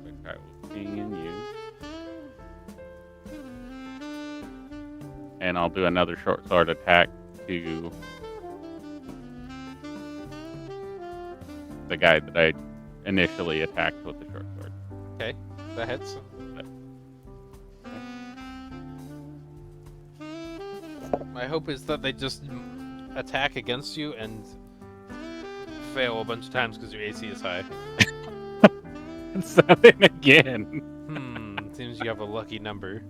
which I will ping and use. And I'll do another short sword attack to the guy that I initially attacked with the short sword. Okay, that hits. My hope is that they just attack against you and fail a bunch of times because your AC is high. 7 again. Seems you have a lucky number.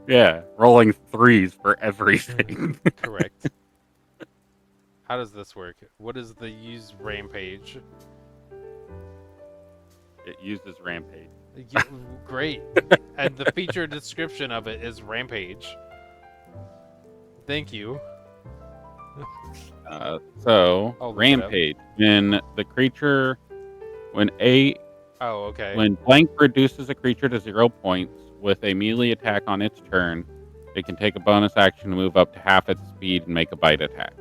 Yeah, rolling 3s for everything. Correct. How does this work? What is the use rampage? It uses Rampage. Great. And the feature description of it is rampage. Thank you. So, I'll look it up. Rampage. When the creature... When Oh, okay. When blank reduces a creature to 0 points with a melee attack on its turn, it can take a bonus action to move up to half its speed and make a bite attack.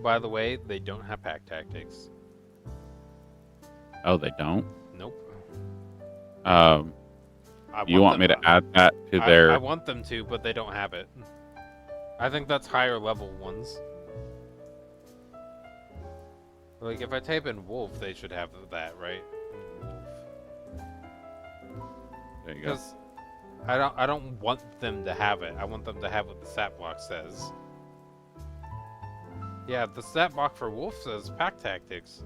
By the way, they don't have pack tactics. Oh, they don't? Nope. You want me to add that to their... I want them to, but they don't have it. I think that's higher level ones. Like, if I type in wolf, they should have that, right? There you go. Because I don't want them to have it. I want them to have what the stat block says. Yeah, the stat block for wolf says pack tactics.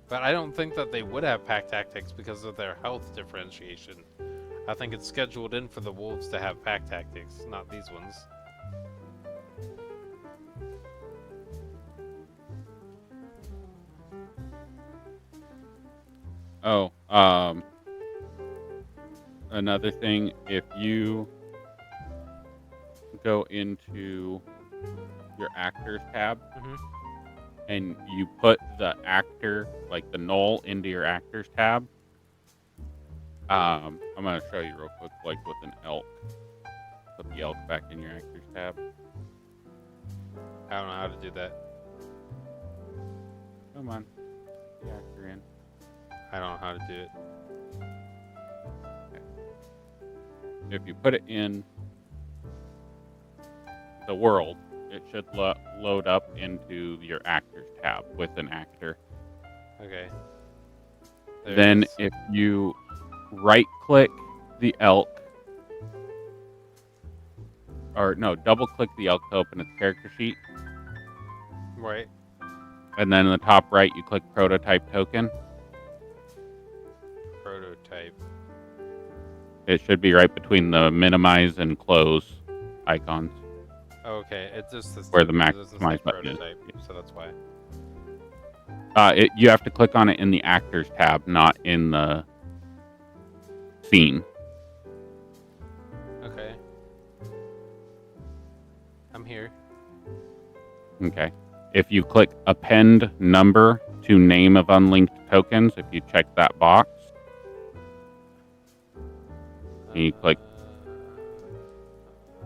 But I don't think that they would have pack tactics because of their health differentiation. I think it's scheduled in for the wolves to have pack tactics, not these ones. Oh, another thing, if you go into your actors tab and you put the actor, like the Gnoll, into your actors tab, I'm going to show you real quick, like with an elk. Put the elk back in your actors tab. I don't know how to do that. Come on. The actor in. I don't know how to do it. If you put it in the world, it should load up into your actors tab with an actor. Okay. Then if you right click the elk, or no, double click the elk to open its character sheet. Right. And then in the top right, you click prototype token. Prototype. It should be right between the minimize and close icons. Okay, it just says Where the maximize button is. prototype, so that's why. You have to click on it in the actors tab, not in the scene. Okay. I'm here. Okay. If you click append number to name of unlinked tokens, if you check that box, and you click,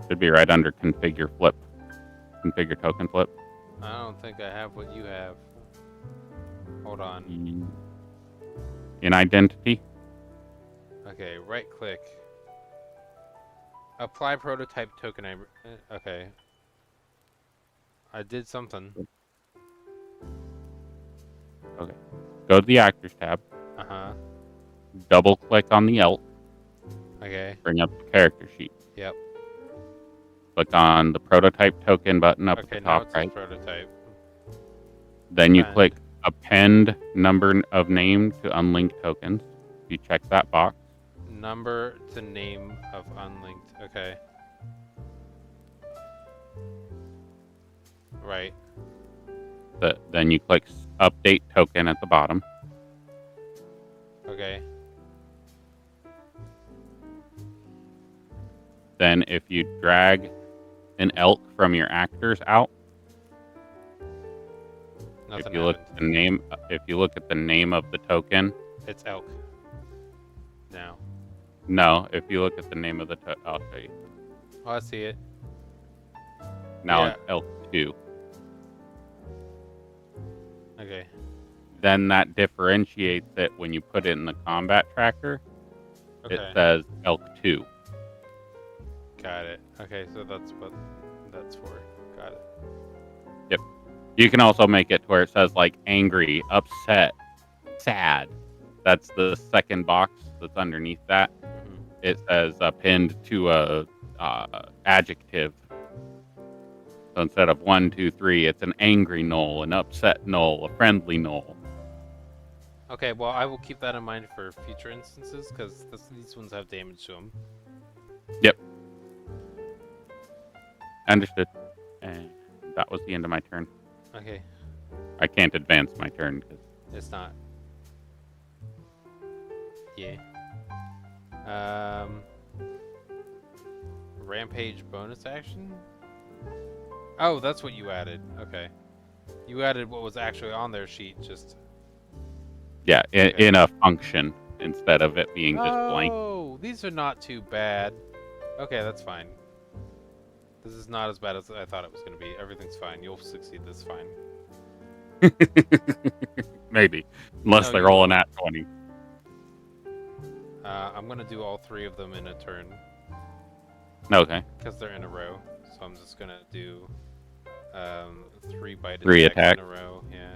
should be right under configure token flip. I don't think I have what you have. Hold on. In identity, Okay, right click. Apply prototype token. Okay. I did something. okay. Go to the actors tab, Uh-huh. double click on the elk, Okay. bring up the character sheet. Yep. Click on the prototype token button up at Okay, the now top it says right. prototype. Then you Append. click append number of name to unlinked tokens. You check that box. Number to name of unlinked. Okay. Right. Then you click update token at the bottom. Okay. Then if you drag an elk from your actors out, Nothing if you look happened. at the name of the token, It's elk. Now. no, if you look at the name of the I'll show you. Oh, I see it. Now Yeah. it's elk 2. Okay. Then that differentiates it when you put it in the combat tracker. Okay. It says elk 2. Got it. Okay, so that's what that's for. Got it. Yep. You can also make it to where it says like angry, upset, sad. That's the second box that's underneath that. Mhm. It says pinned to a adjective. So instead of 1, 2, 3, it's an angry gnoll, an upset gnoll, a friendly gnoll. Okay, well, I will keep that in mind for future instances, because these ones have damage to them. Yep. Understood. And that was the end of my turn. Okay, I can't advance my turn because it's not. Yeah. Rampage bonus action? Oh, that's what you added. Okay. You added what was actually on their sheet, just... yeah, Okay. in a function instead of it being just blank. Oh, these are not too bad. Okay, that's fine. This is not as bad as I thought it was going to be. Everything's fine. You'll succeed this fine. Maybe. Unless No, they're you rolling will. at 20. I'm going to do all 3 of them in a turn. Okay. Because they're in a row. So I'm just going to do 3 bite 3 attacks attack. in a row. Yeah.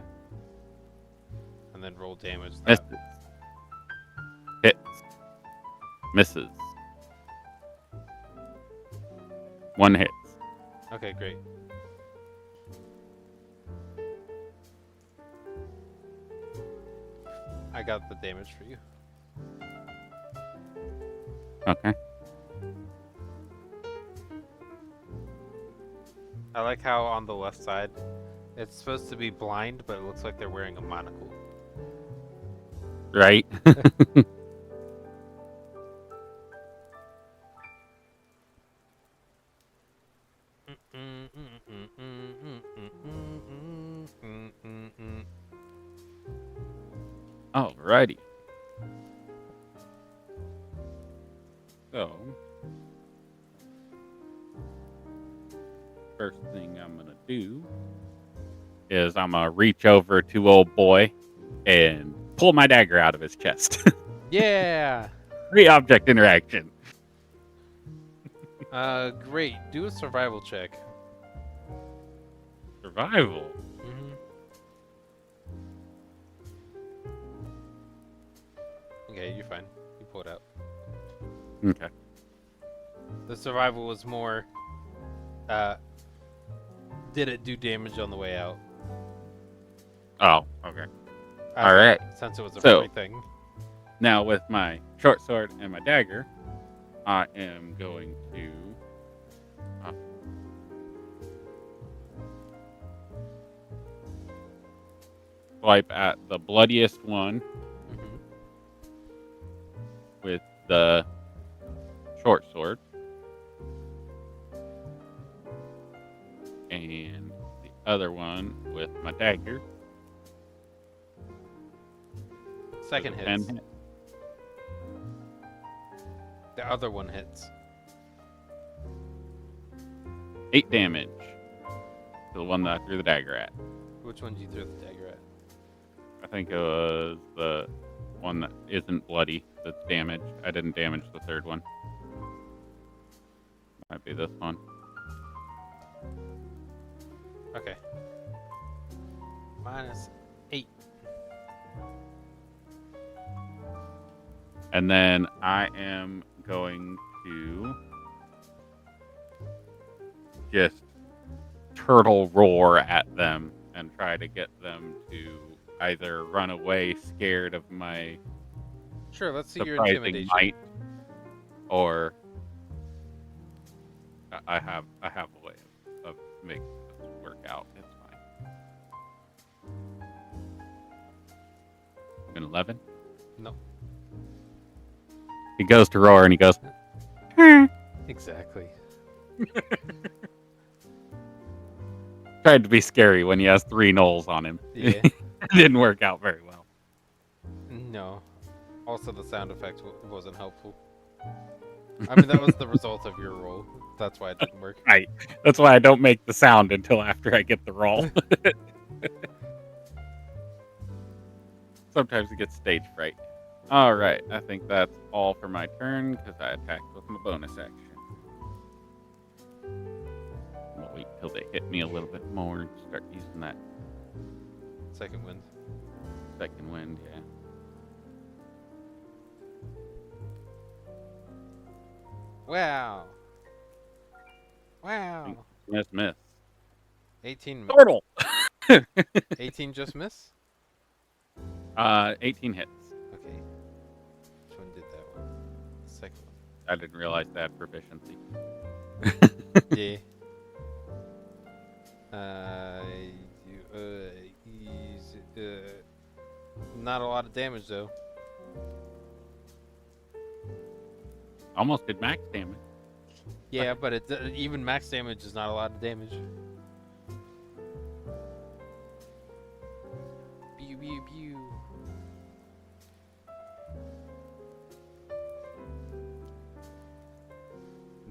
And then roll damage. Misses. Hits. Misses. 1 hits. Okay, great. I got the damage for you. Okay. I like how on the left side, it's supposed to be blind, but it looks like they're wearing a monocle. Right? Alrighty. So, first thing I'm going to do is I'm going to reach over to old boy and pull my dagger out of his chest. Yeah! 3 object interaction. Great. Do a survival check. Survival. Okay, you're fine. You pull it out. Okay. The survival was more, did it do damage on the way out? Oh, okay. All right. Since it was a So- free thing. Now with my short sword and my dagger, I am going to swipe at the bloodiest one Mhm. with the short sword. And the other one with my dagger. Second Does a 10 hits. hit? The other one hits. 8 damage to the one that I threw the dagger at. Which one did you throw the dagger at? I think it was the one that isn't bloody that's damaged. I didn't damage the third one. Might be this one. Okay. -8. And then I am going to just turtle roar at them and try to get them to either run away scared of my Sure, let's see your surprising intimidation. might, or I have a way of making this work out. It's fine. An 11. No. He goes to roar and he goes. Exactly. Tried to be scary when he has 3 gnolls on him. Yeah. It didn't work out very well. No. Also, the sound effect wasn't helpful. I mean, that was the result of your roll. That's why it didn't work. Right. That's why I don't make the sound until after I get the roll. Sometimes it gets stage fright. Alright, I think that's all for my turn because I attacked with my bonus action. I'll wait till they hit me a little bit more and start using that Second wind. second wind, yeah. Wow. Wow. Miss. 18. Turtle! 18 just miss? 18 hits. Okay. Which one did that one? Second one. I didn't realize they had proficiency. Yeah. Not a lot of damage though. Almost did max damage. Yeah, but even max damage is not a lot of damage. Pew pew pew.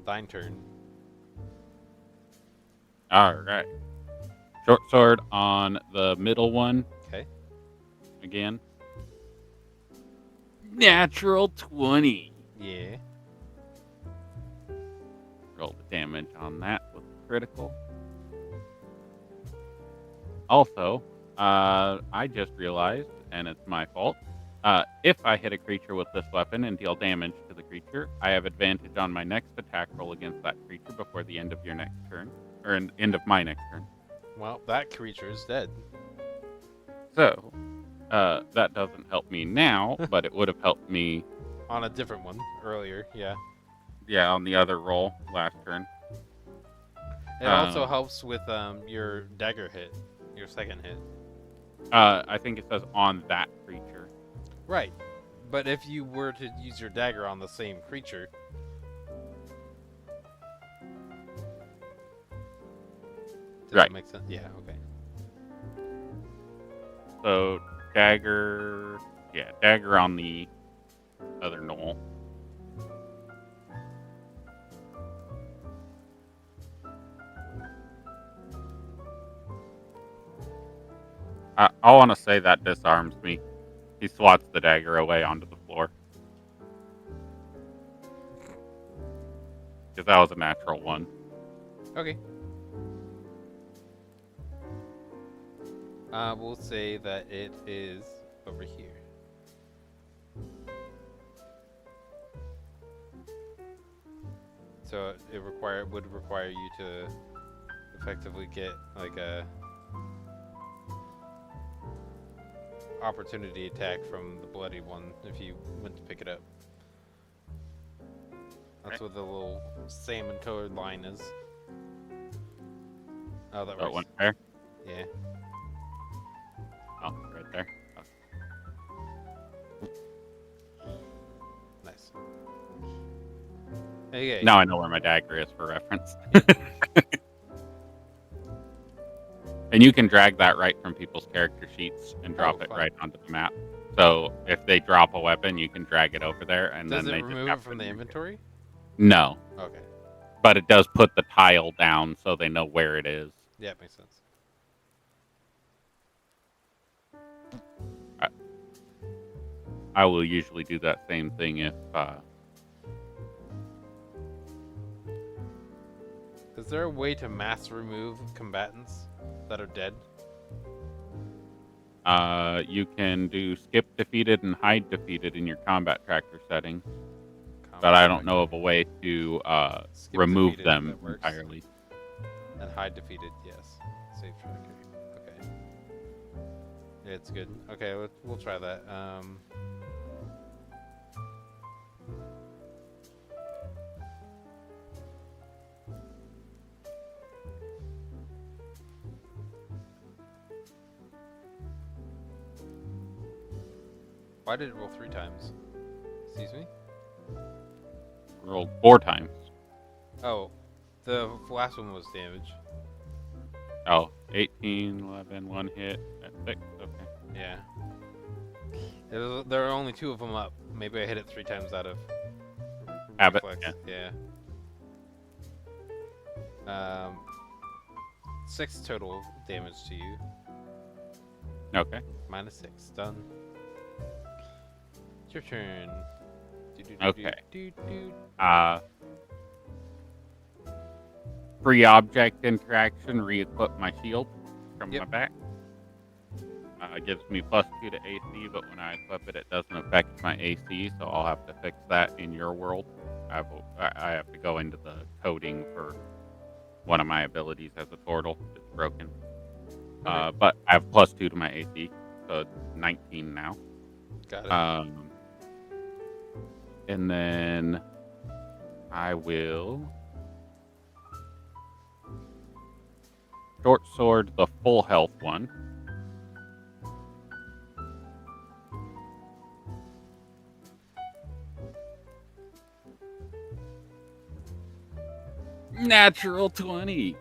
Thine turn. Alright. Short sword on the middle one. Okay. Again. Natural 20. Yeah. Roll the damage on that with critical. Also, I just realized, and it's my fault, if I hit a creature with this weapon and deal damage to the creature, I have advantage on my next attack roll against that creature before the end of your next turn, or end of my next turn. Well, that creature is dead. So, that doesn't help me now, but it would have helped me, On a different one earlier, yeah. yeah, on the other roll last turn. It also helps with your dagger hit, your second hit. I think it says on that creature. Right. But if you were to use your dagger on the same creature... Does Right. that make sense? Yeah, okay. So, dagger on the other gnoll. I want to say that disarms me. He swats the dagger away onto the floor. Because that was a natural one. Okay. We'll say that it is over here. So it would require you to effectively get like a opportunity attack from the bloody one if you went to pick it up. That's what the little salmon colored line is. Oh, that That works. one there. Yeah. Oh, right there. Nice. Okay. Now I know where my dagger is for reference. And you can drag that right from people's character sheets and drop Oh, it fun. right onto the map. So if they drop a weapon, you can drag it over there, and Does then it they just remove have it from to the inventory? No, Okay. but it does put the tile down so they know where it is. Yeah, it makes sense. I will usually do that same thing if Is there a way to mass remove combatants that are dead? you can do skip defeated and hide defeated in your combat tracker settings, but I don't know of a way to Skip remove defeated, them that works. entirely. And hide defeated, yes. Save tracker. Okay. Yeah, it's good. Okay, we'll try that. Why did it roll 3 times? Excuse me? Rolled 4 times. Oh, the last one was damage. Oh, 18, 11, 1 hit, that's 6. Okay. Yeah. There are only 2 of them up. Maybe I hit it 3 times out of Habit. reflex. Yeah. Yeah. 6 total damage to you. Okay. Minus 6. Done. It's your turn. Okay. Do. Free object interaction, re-equip my shield from my back. Gives me +2 to AC, but when I equip it, it doesn't affect my AC, so I'll have to fix that in your world. I have to go into the coding for one of my abilities as a turtle. It's broken. Okay. But I have +2 to my AC, so it's 19 now. Got it. And then I will short sword the full health one. Natural 20.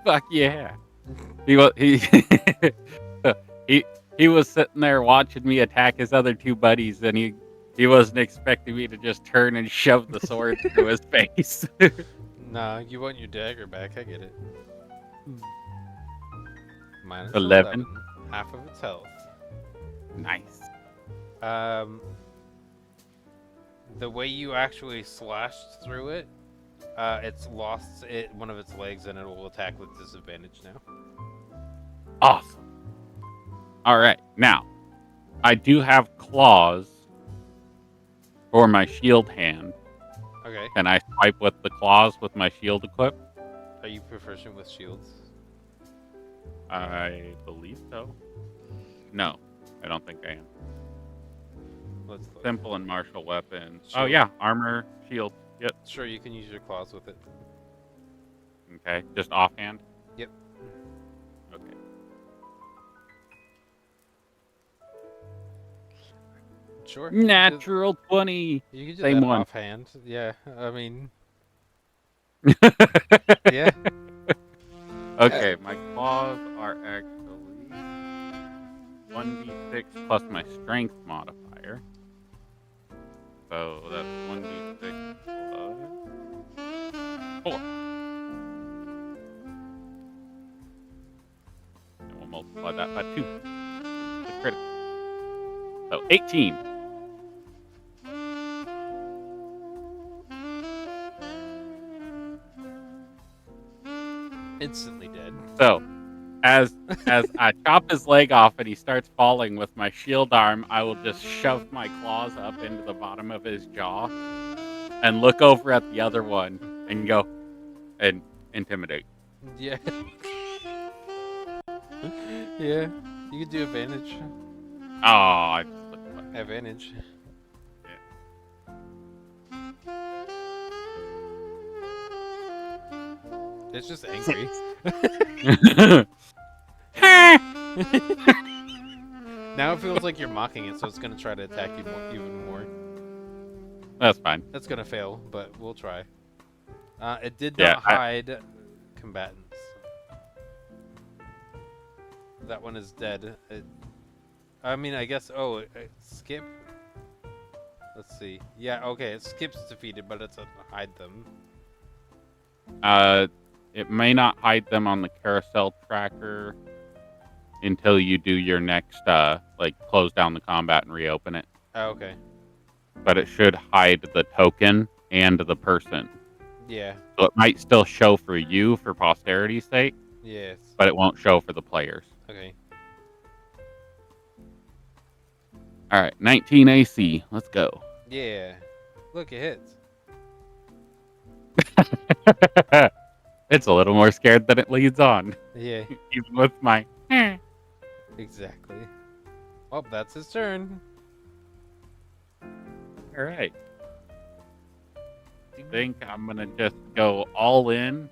Fuck yeah. He he was sitting there watching me attack his other 2 buddies, and he wasn't expecting me to just turn and shove the sword through his face. Nah, you want your dagger back. I get it. Minus 11. 11. Half of its health. Nice. The way you actually slashed through it, it's lost one of its legs, and it will attack with disadvantage now. Awesome. All right, now I do have claws for my shield hand. Okay. Can I swipe with the claws with my shield equipped? Are you proficient with shields? I believe so. No, I don't think I am. Let's look. Simple and martial weapons. Shield. Oh yeah, armor, shield. Yep. Sure, you can use your claws with it. Okay, just offhand. Yep. Okay. Sure. Natural 20. You can do Same that one. offhand. Yeah, I mean, yeah. Okay, my claws are actually 1d6 plus my strength modifier. So that's 1d6 plus 4. And we'll multiply that by 2. The critical. So 18. Instantly dead. So, as I chop his leg off and he starts falling with my shield arm, I will just shove my claws up into the bottom of his jaw and look over at the other one and go and intimidate. Yeah. Yeah. You can do advantage. Oh, I just clicked the button. Advantage. It's just angry. Now it feels like you're mocking it, so it's gonna try to attack you even more. That's fine. That's gonna fail, but we'll try. It did Yeah, not hide combatants. That one is dead. I mean, I guess. Oh, skip. Let's see. Yeah, okay. It skips defeated, but it doesn't hide them. It may not hide them on the carousel tracker until you do your next, like, close down the combat and reopen it. Oh, okay. But it should hide the token and the person. Yeah. So it might still show for you for posterity's sake, Yes. but it won't show for the players. Okay. All right, 19 AC. Let's go. Yeah. Look, it hits. It's a little more scared than it leads on, Yeah. even with my. Exactly. Well, that's his turn. All right. I think I'm gonna just go all in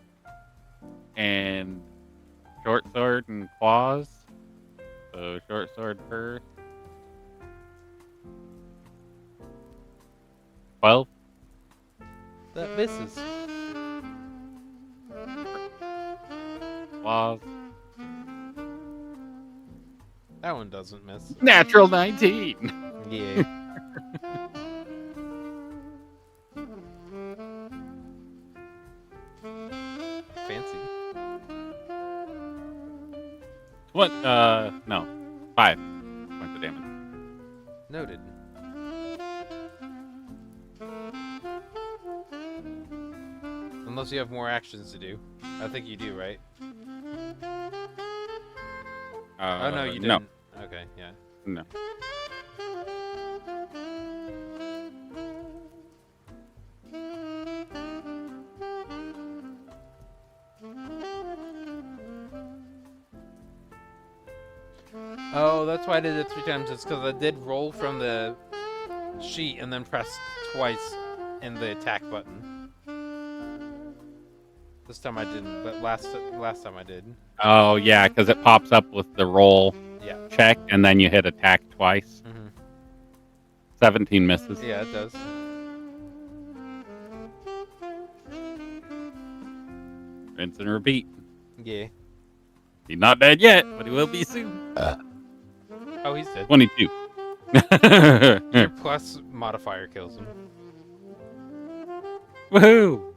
and short sword and claws. So short sword first. 12. That misses. Claws. That one doesn't miss. Natural 19. Yeah. Fancy. What? No. 5 points of damage. Noted. Unless you have more actions to do. I think you do, right? Oh, no, you No. didn't. Okay, yeah. No. Oh, that's why I did it 3 times. It's because I did roll from the sheet and then press twice in the attack button. This time I didn't, but last time I did. Oh, yeah, because it pops up with the roll Yeah. check, and then you hit attack twice. Mm-hmm. 17 misses. Yeah, it does. Rinse and repeat. Yeah. He's not dead yet, but he will be soon. Oh, he's dead. 22. Your plus modifier kills him. Woohoo!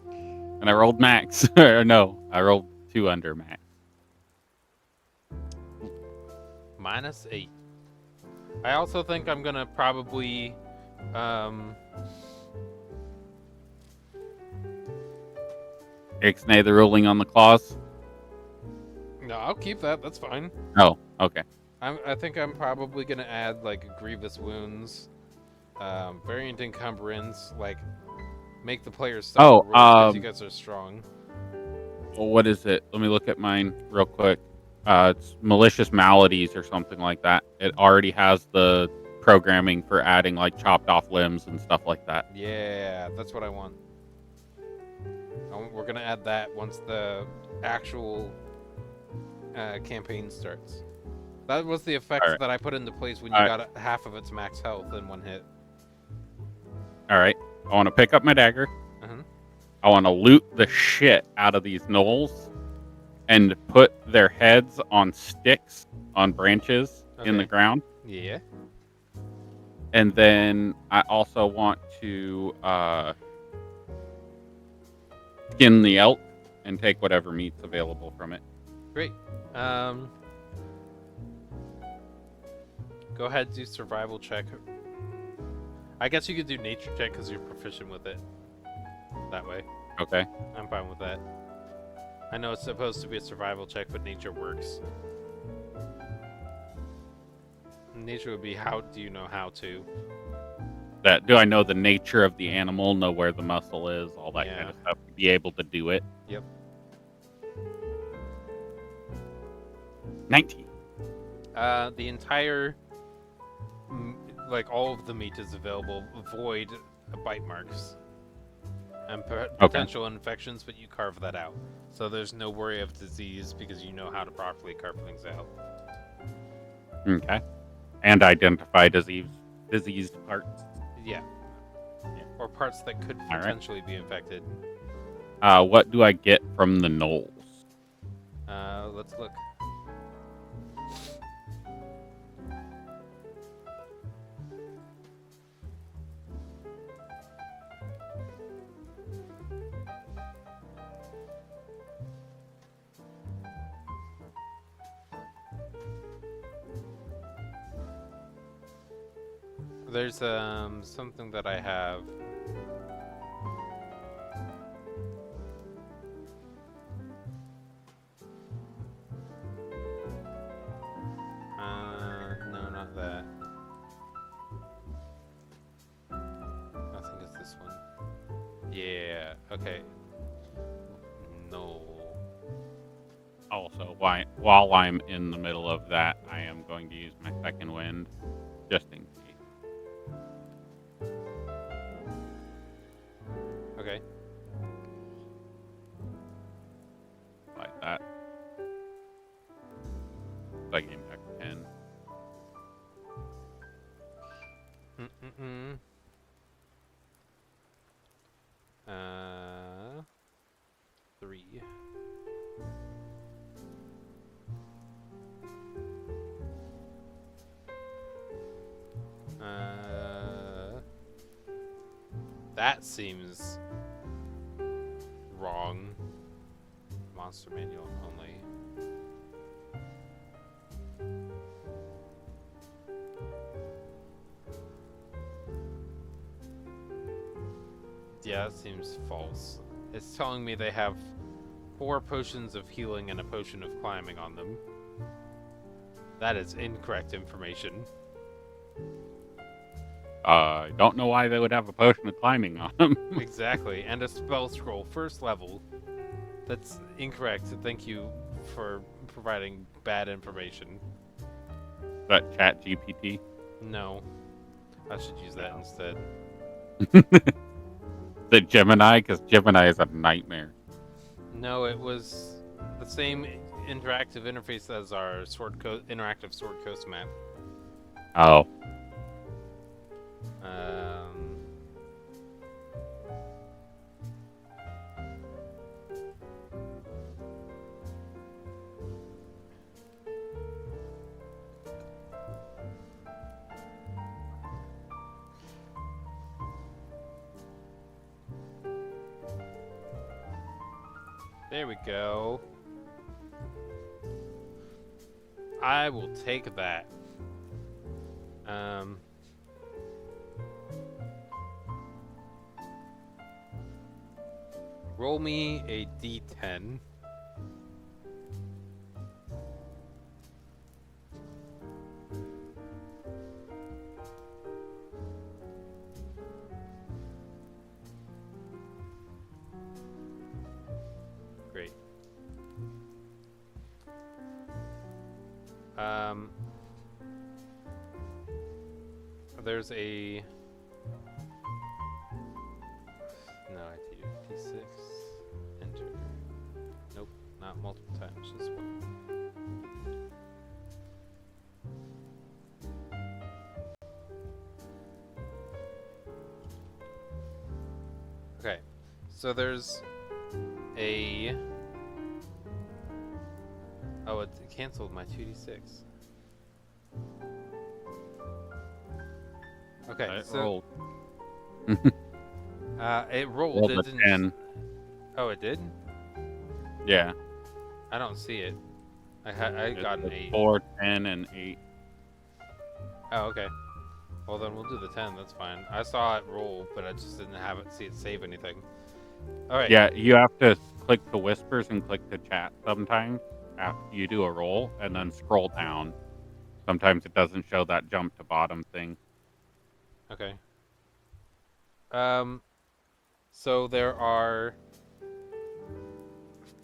And I rolled max. Or no, I rolled 2 under max. -8. I also think I'm gonna probably Ixnay the ruling on the claws. no, I'll keep that. That's fine. Oh, okay. I think I'm probably gonna add like grievous wounds, variant encumbrance, like make the players suffer worse because you guys are strong. Well, what is it? Let me look at mine real quick. It's malicious maladies or something like that. It already has the programming for adding like chopped off limbs and stuff like that. Yeah, that's what I want. We're gonna add that once the actual campaign starts. That was the effect Alright. that I put into place when you got half of its max health in one hit. All right. I want to pick up my dagger. Uh-huh. I want to loot the shit out of these gnolls and put their heads on sticks on branches in the Okay. ground. Yeah. And then I also want to skin the elk and take whatever meat's available from it. Great. Go ahead, do survival check. I guess you could do nature check because you're proficient with it. That way. Okay. I'm fine with that. I know it's supposed to be a survival check, but nature works. Nature would be how do you know how to? That do I know the nature of the animal, know where the muscle is, all that kind Yeah. of stuff, to be able to do it. Yep. 19. The entire, like all of the meat is available, void bite marks and potential infections, but you carve that out. So there's no worry of disease because you know how to properly carve things out. Okay. And identify diseased parts. Yeah. Or parts that could right. potentially be infected. What do I get from the gnolls? Let's look. There's something that I have. No, not that. I think it's this one. Yeah. Okay. No. Also, while I'm in the middle of that, I am going to use my second wind, just in case. Okay. Like that. So I gain back 10. Mm-mm-mm. 3. That seems wrong. Monster manual only. Yeah, that seems false. It's telling me they have 4 potions of healing and a potion of climbing on them. That is incorrect information. I don't know why they would have a potion of climbing on them. Exactly, and a spell scroll, 1st level. That's incorrect. Thank you for providing bad information. That chat GPT. No. I should use that instead. The Gemini, because Gemini is a nightmare. No, it was the same interactive interface as our interactive Sword Coast map. Oh. There we go. I will take that. Roll me a d10. Great. There's a... No, I have to do d6. Enter. Nope, not multiple times, just one. Okay, so there's a... Oh, it canceled my 2d6. Okay, It so... rolled. it rolled, Rolled it a didn't... 10. Oh, it did? Yeah. I don't see it. I got an 8. 4, 10, and 8. Oh, okay. Well, then we'll do the 10. That's fine. I saw it roll, but I just didn't see it save anything. All right. Yeah, you have to click the whispers and click the chat sometimes after you do a roll, and then scroll down. Sometimes it doesn't show that jump to bottom thing. Okay. So there are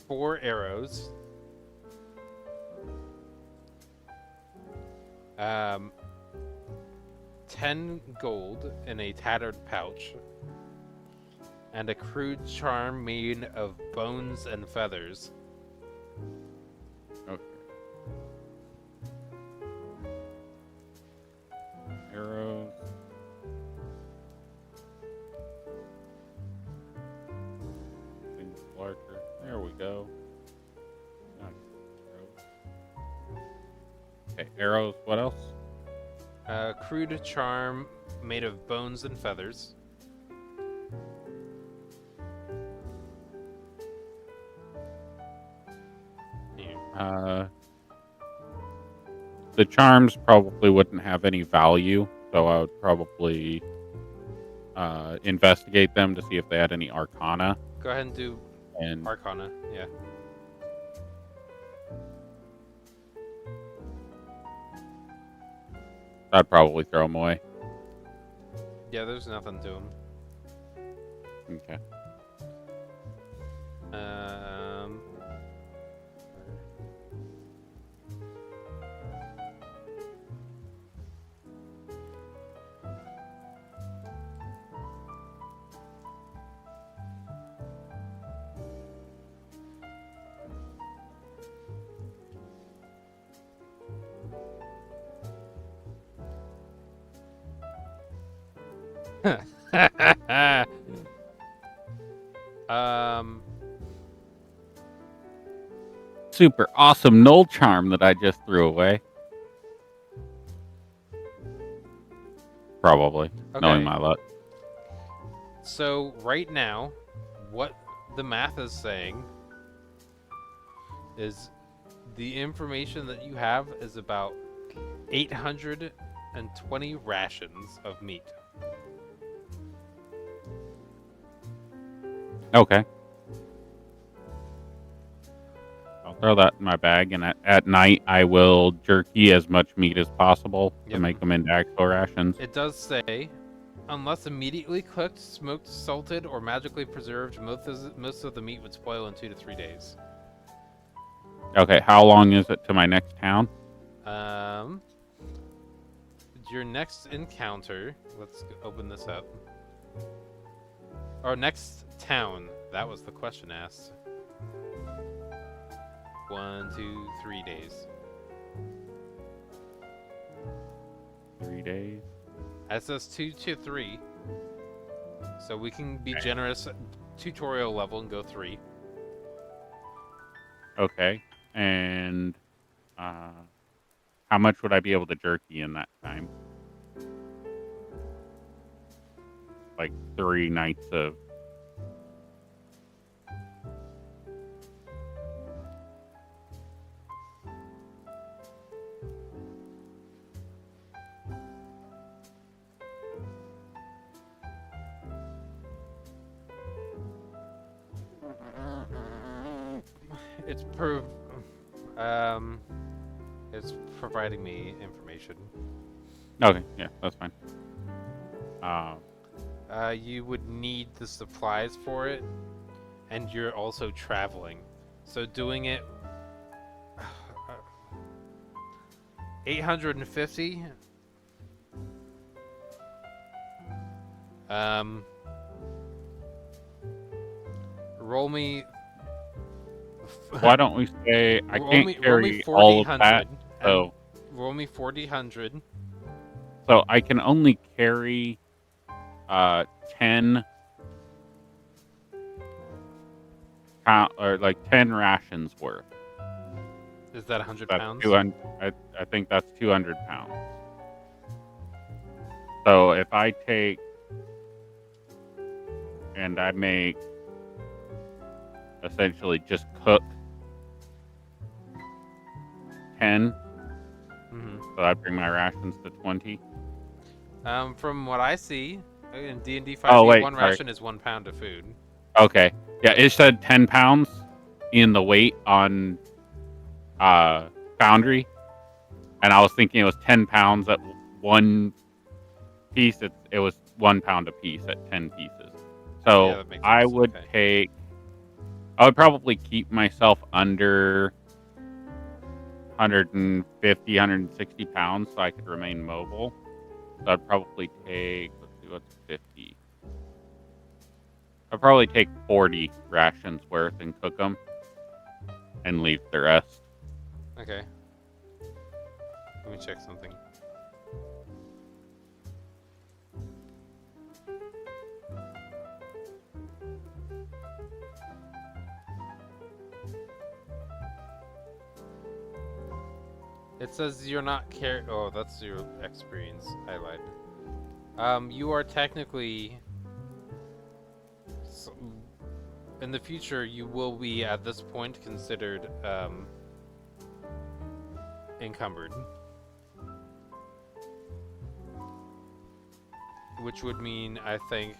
4 arrows. 10 gold in a tattered pouch. And a crude charm made of bones and feathers. Okay. Arrows. Things larger. There we go. Nice. Arrows. Okay, arrows. What else? Crude charm made of bones and feathers. Yeah. The charms probably wouldn't have any value, so I would probably investigate them to see if they had any arcana. Go ahead and do And Arcana. Yeah. I'd probably throw them away. Yeah, there's nothing to them. Okay. Um. um. Super awesome Gnoll charm that I just threw away. Probably, knowing Okay. my luck. So right now, what the math is saying is the information that you have is about 820 rations of meat. Okay. I'll throw that in my bag, and at night I will jerky as much meat as possible to Yep. make them into actual rations. It does say, unless immediately cooked, smoked, salted, or magically preserved, most of the meat would spoil in 2 to 3 days. Okay, how long is it to my next town? Your next encounter. Let's open this up. Or next town. That was the question asked. 1, 2, 3 days. 3 days. It says 2 to 3. So we can be generous tutorial level and go 3. Okay, and how much would I be able to jerky in that time? Like 3 nights of. It's providing me information. Okay, yeah, that's fine. You would need the supplies for it, and you're also traveling. So doing it 850. Roll me. Why don't we say I roll can't me, roll carry me all of 40, that, so roll me 40, so I can only carry 10 pound or like 10 rations worth. Is that 100 That's pounds? 200. I think that's 200 pounds. So if I take and I make essentially just cook 10, Mm-hmm. so I bring my rations to 20. From what I see in D&D 5e, Oh wait, one sorry. ration is 1 pound of food. Okay, yeah, it said 10 pounds in the weight on Foundry, and I was thinking it was 10 pounds at one piece. It was 1 pound a piece at 10 pieces. So Yeah, that makes I sense. would Okay. I would probably keep myself under 150, 160 pounds so I could remain mobile. So I'd probably take, let's see, what's 50? I'd probably take 40 rations worth and cook them and leave the rest. Okay. Let me check something. It says you're not Oh, that's your experience. I lied. You are technically in the future. You will be at this point considered encumbered, which would mean I think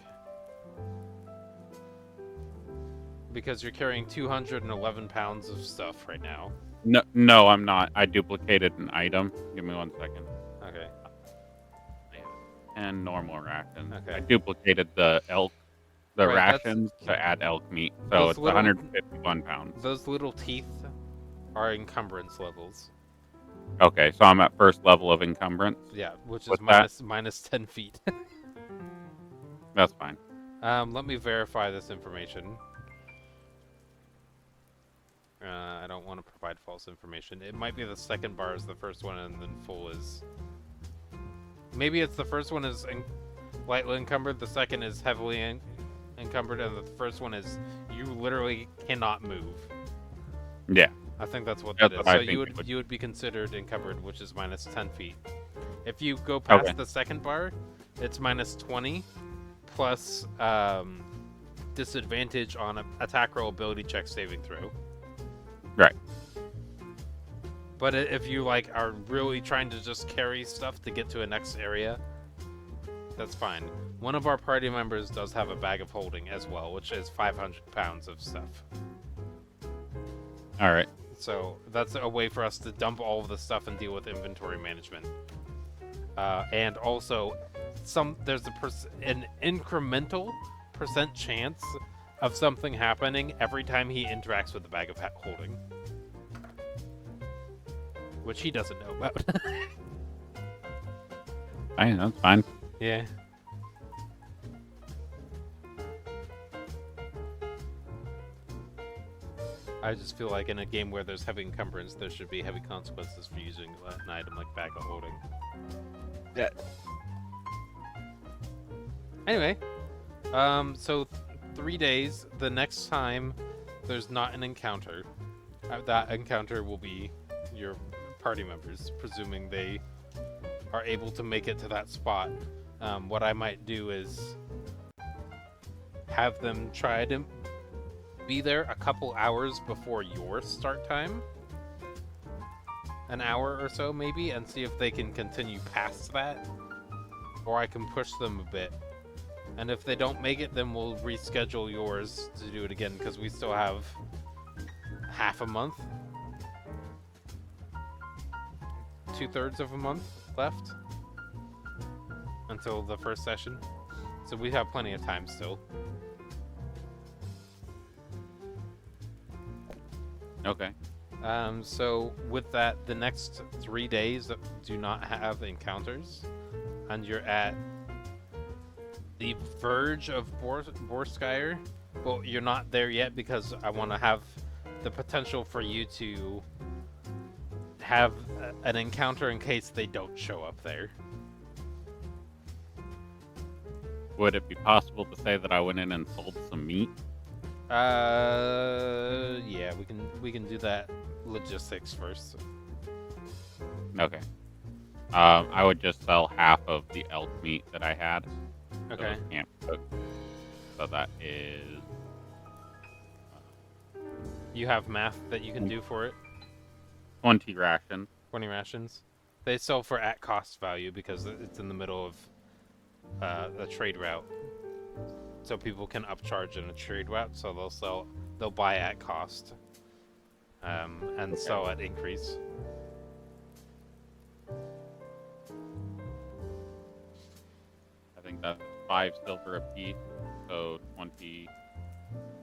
because you're carrying 211 pounds of stuff right now. No, I'm not. I duplicated an item. Give me 1 second. Okay. And normal rations. Okay. I duplicated the Right. rations to add elk meat, so Those it's little 151 pounds. Those little teeth are encumbrance levels. Okay, so I'm at first level of encumbrance. Yeah, which is What's that? minus 10 feet. That's fine. Let me verify this information. I don't want to provide false information. It might be the second bar is the first one, and then full is. Maybe it's the first one is lightly encumbered, the second is heavily encumbered, and the first one is you literally cannot move. Yeah. I think that's what That's that is. what I So think you would be considered encumbered, which is minus 10 feet. If you go past Okay. the second bar, it's minus 20 plus disadvantage on attack roll, ability check, saving throw. Right. But if you like are really trying to just carry stuff to get to a next area, that's fine. One of our party members does have a bag of holding as well, which is 500 pounds of stuff. All right. So that's a way for us to dump all of the stuff and deal with inventory management. And also, there's an incremental % chance of something happening every time he interacts with the bag of holding, which he doesn't know about. That's fine. Yeah. I just feel like in a game where there's heavy encumbrance, there should be heavy consequences for using an item like bag of holding. Yeah. Anyway, so 3 days. The next time there's not an encounter, that encounter will be your party members, presuming they are able to make it to that spot. What I might do is have them try to be there a couple hours before your start time, an hour or so maybe, and see if they can continue past that, or I can push them a bit. And if they don't make it, then we'll reschedule yours to do it again, because we still have half a month, 2/3 of a month left until the first session, so we have plenty of time still. Okay. So with that, the next 3 days do not have encounters, and you're at the verge of Borskire. Well, you're not there yet because I want to have the potential for you to have an encounter in case they don't show up there. Would it be possible to say that I went in and sold some meat? Yeah, we can do that logistics first. Okay. I would just sell half of the elk meat that I had. Okay. So camp cook. So that is. You have math that you can do for it. 20 rations. 20 rations. They sell for at cost value because it's in the middle of a trade route. So people can upcharge in a trade route, so they'll buy at cost, and sell at increase. I think that's 5 silver a piece. So 20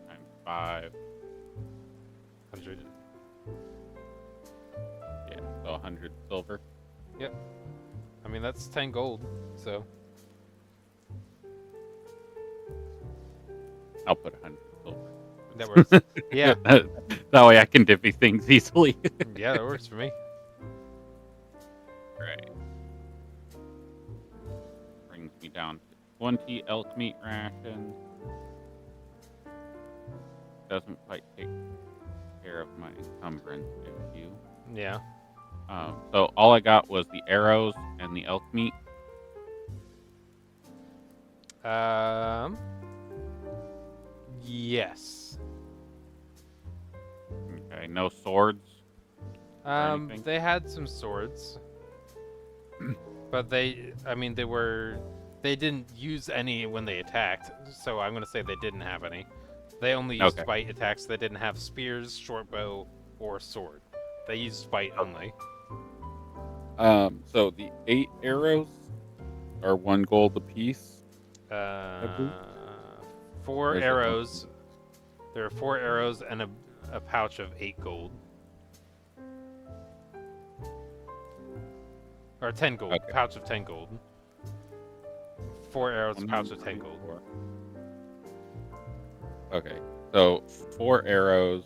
times 5. 100. Yeah, so 100 silver. Yep. I mean, that's 10 gold, so. I'll put 100 silver. That works. Yeah. That way I can divvy things easily. Yeah, that works for me. Right. Brings me down to 20 elk meat rations. Doesn't quite take care of my encumbrance issue. Yeah. So all I got was the arrows and the elk meat. Yes. Okay, no swords or anything. They had some swords, but they didn't use any when they attacked, so I'm gonna say they didn't have any. They only used Okay. bite attacks. They didn't have spears, short bow, or sword. They used bite only. So the 8 arrows are 1 gold apiece, I believe. Uh, Or four is it one? arrows. There are 4 arrows and a pouch of 8 gold. Or 10 gold. Okay. Pouch of 10 gold. 4 arrows, One, pouch of three, 10 gold. 4. Okay. So 4 arrows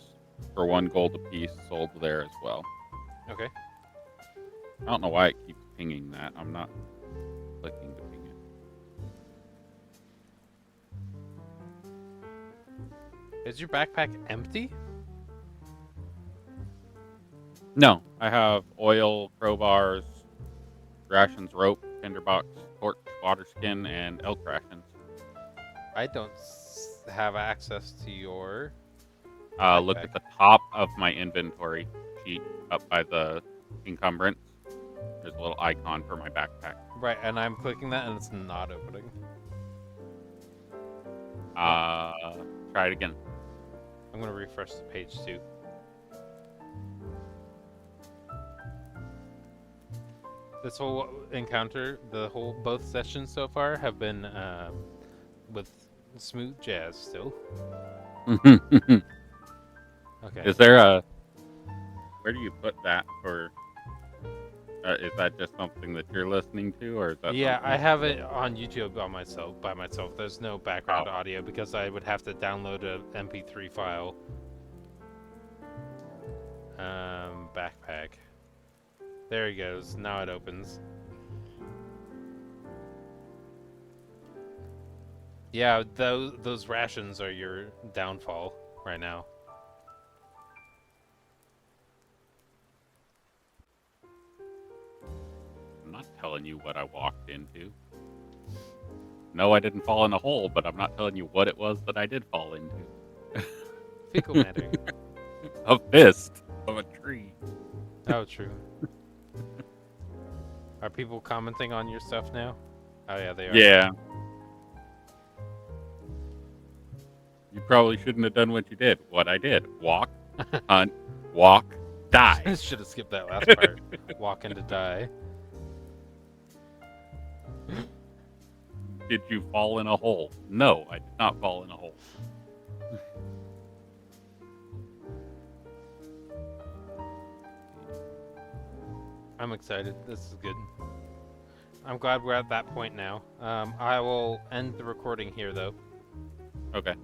for 1 gold apiece sold there as well. Okay. I don't know why it keeps pinging that. I'm not clicking to ping it. Is your backpack empty? No, I have oil, crowbars, rations, rope, tinderbox, torch, water skin, and elk rations. I don't have access to your Look backpack. at the top of my inventory sheet up by the encumbrance. There's a little icon for my backpack. Right, and I'm clicking that and it's not opening. Try it again. I'm gonna refresh the page too. This whole encounter, both sessions so far have been with smooth jazz still. Okay. Is there a... Where do you put that for... is that just something that you're listening to, or is that Yeah, something... I have it on YouTube by myself. There's no background Oh. audio because I would have to download a MP3 file. Backpack. There he goes. Now it opens. Yeah, those rations are your downfall right now. I'm not telling you what I walked into. No, I didn't fall in a hole, but I'm not telling you what it was that I did fall into. Fecal matter. A fist of a tree. Oh, true. Are people commenting on your stuff now? Oh yeah, they are. Yeah. You probably shouldn't have done what you did. What I did. Walk, hunt, walk, die. Should have skipped that last part. Walk in to die. Did you fall in a hole? No, I did not fall in a hole. I'm excited. This is good. I'm glad we're at that point now. I will end the recording here, though. Okay.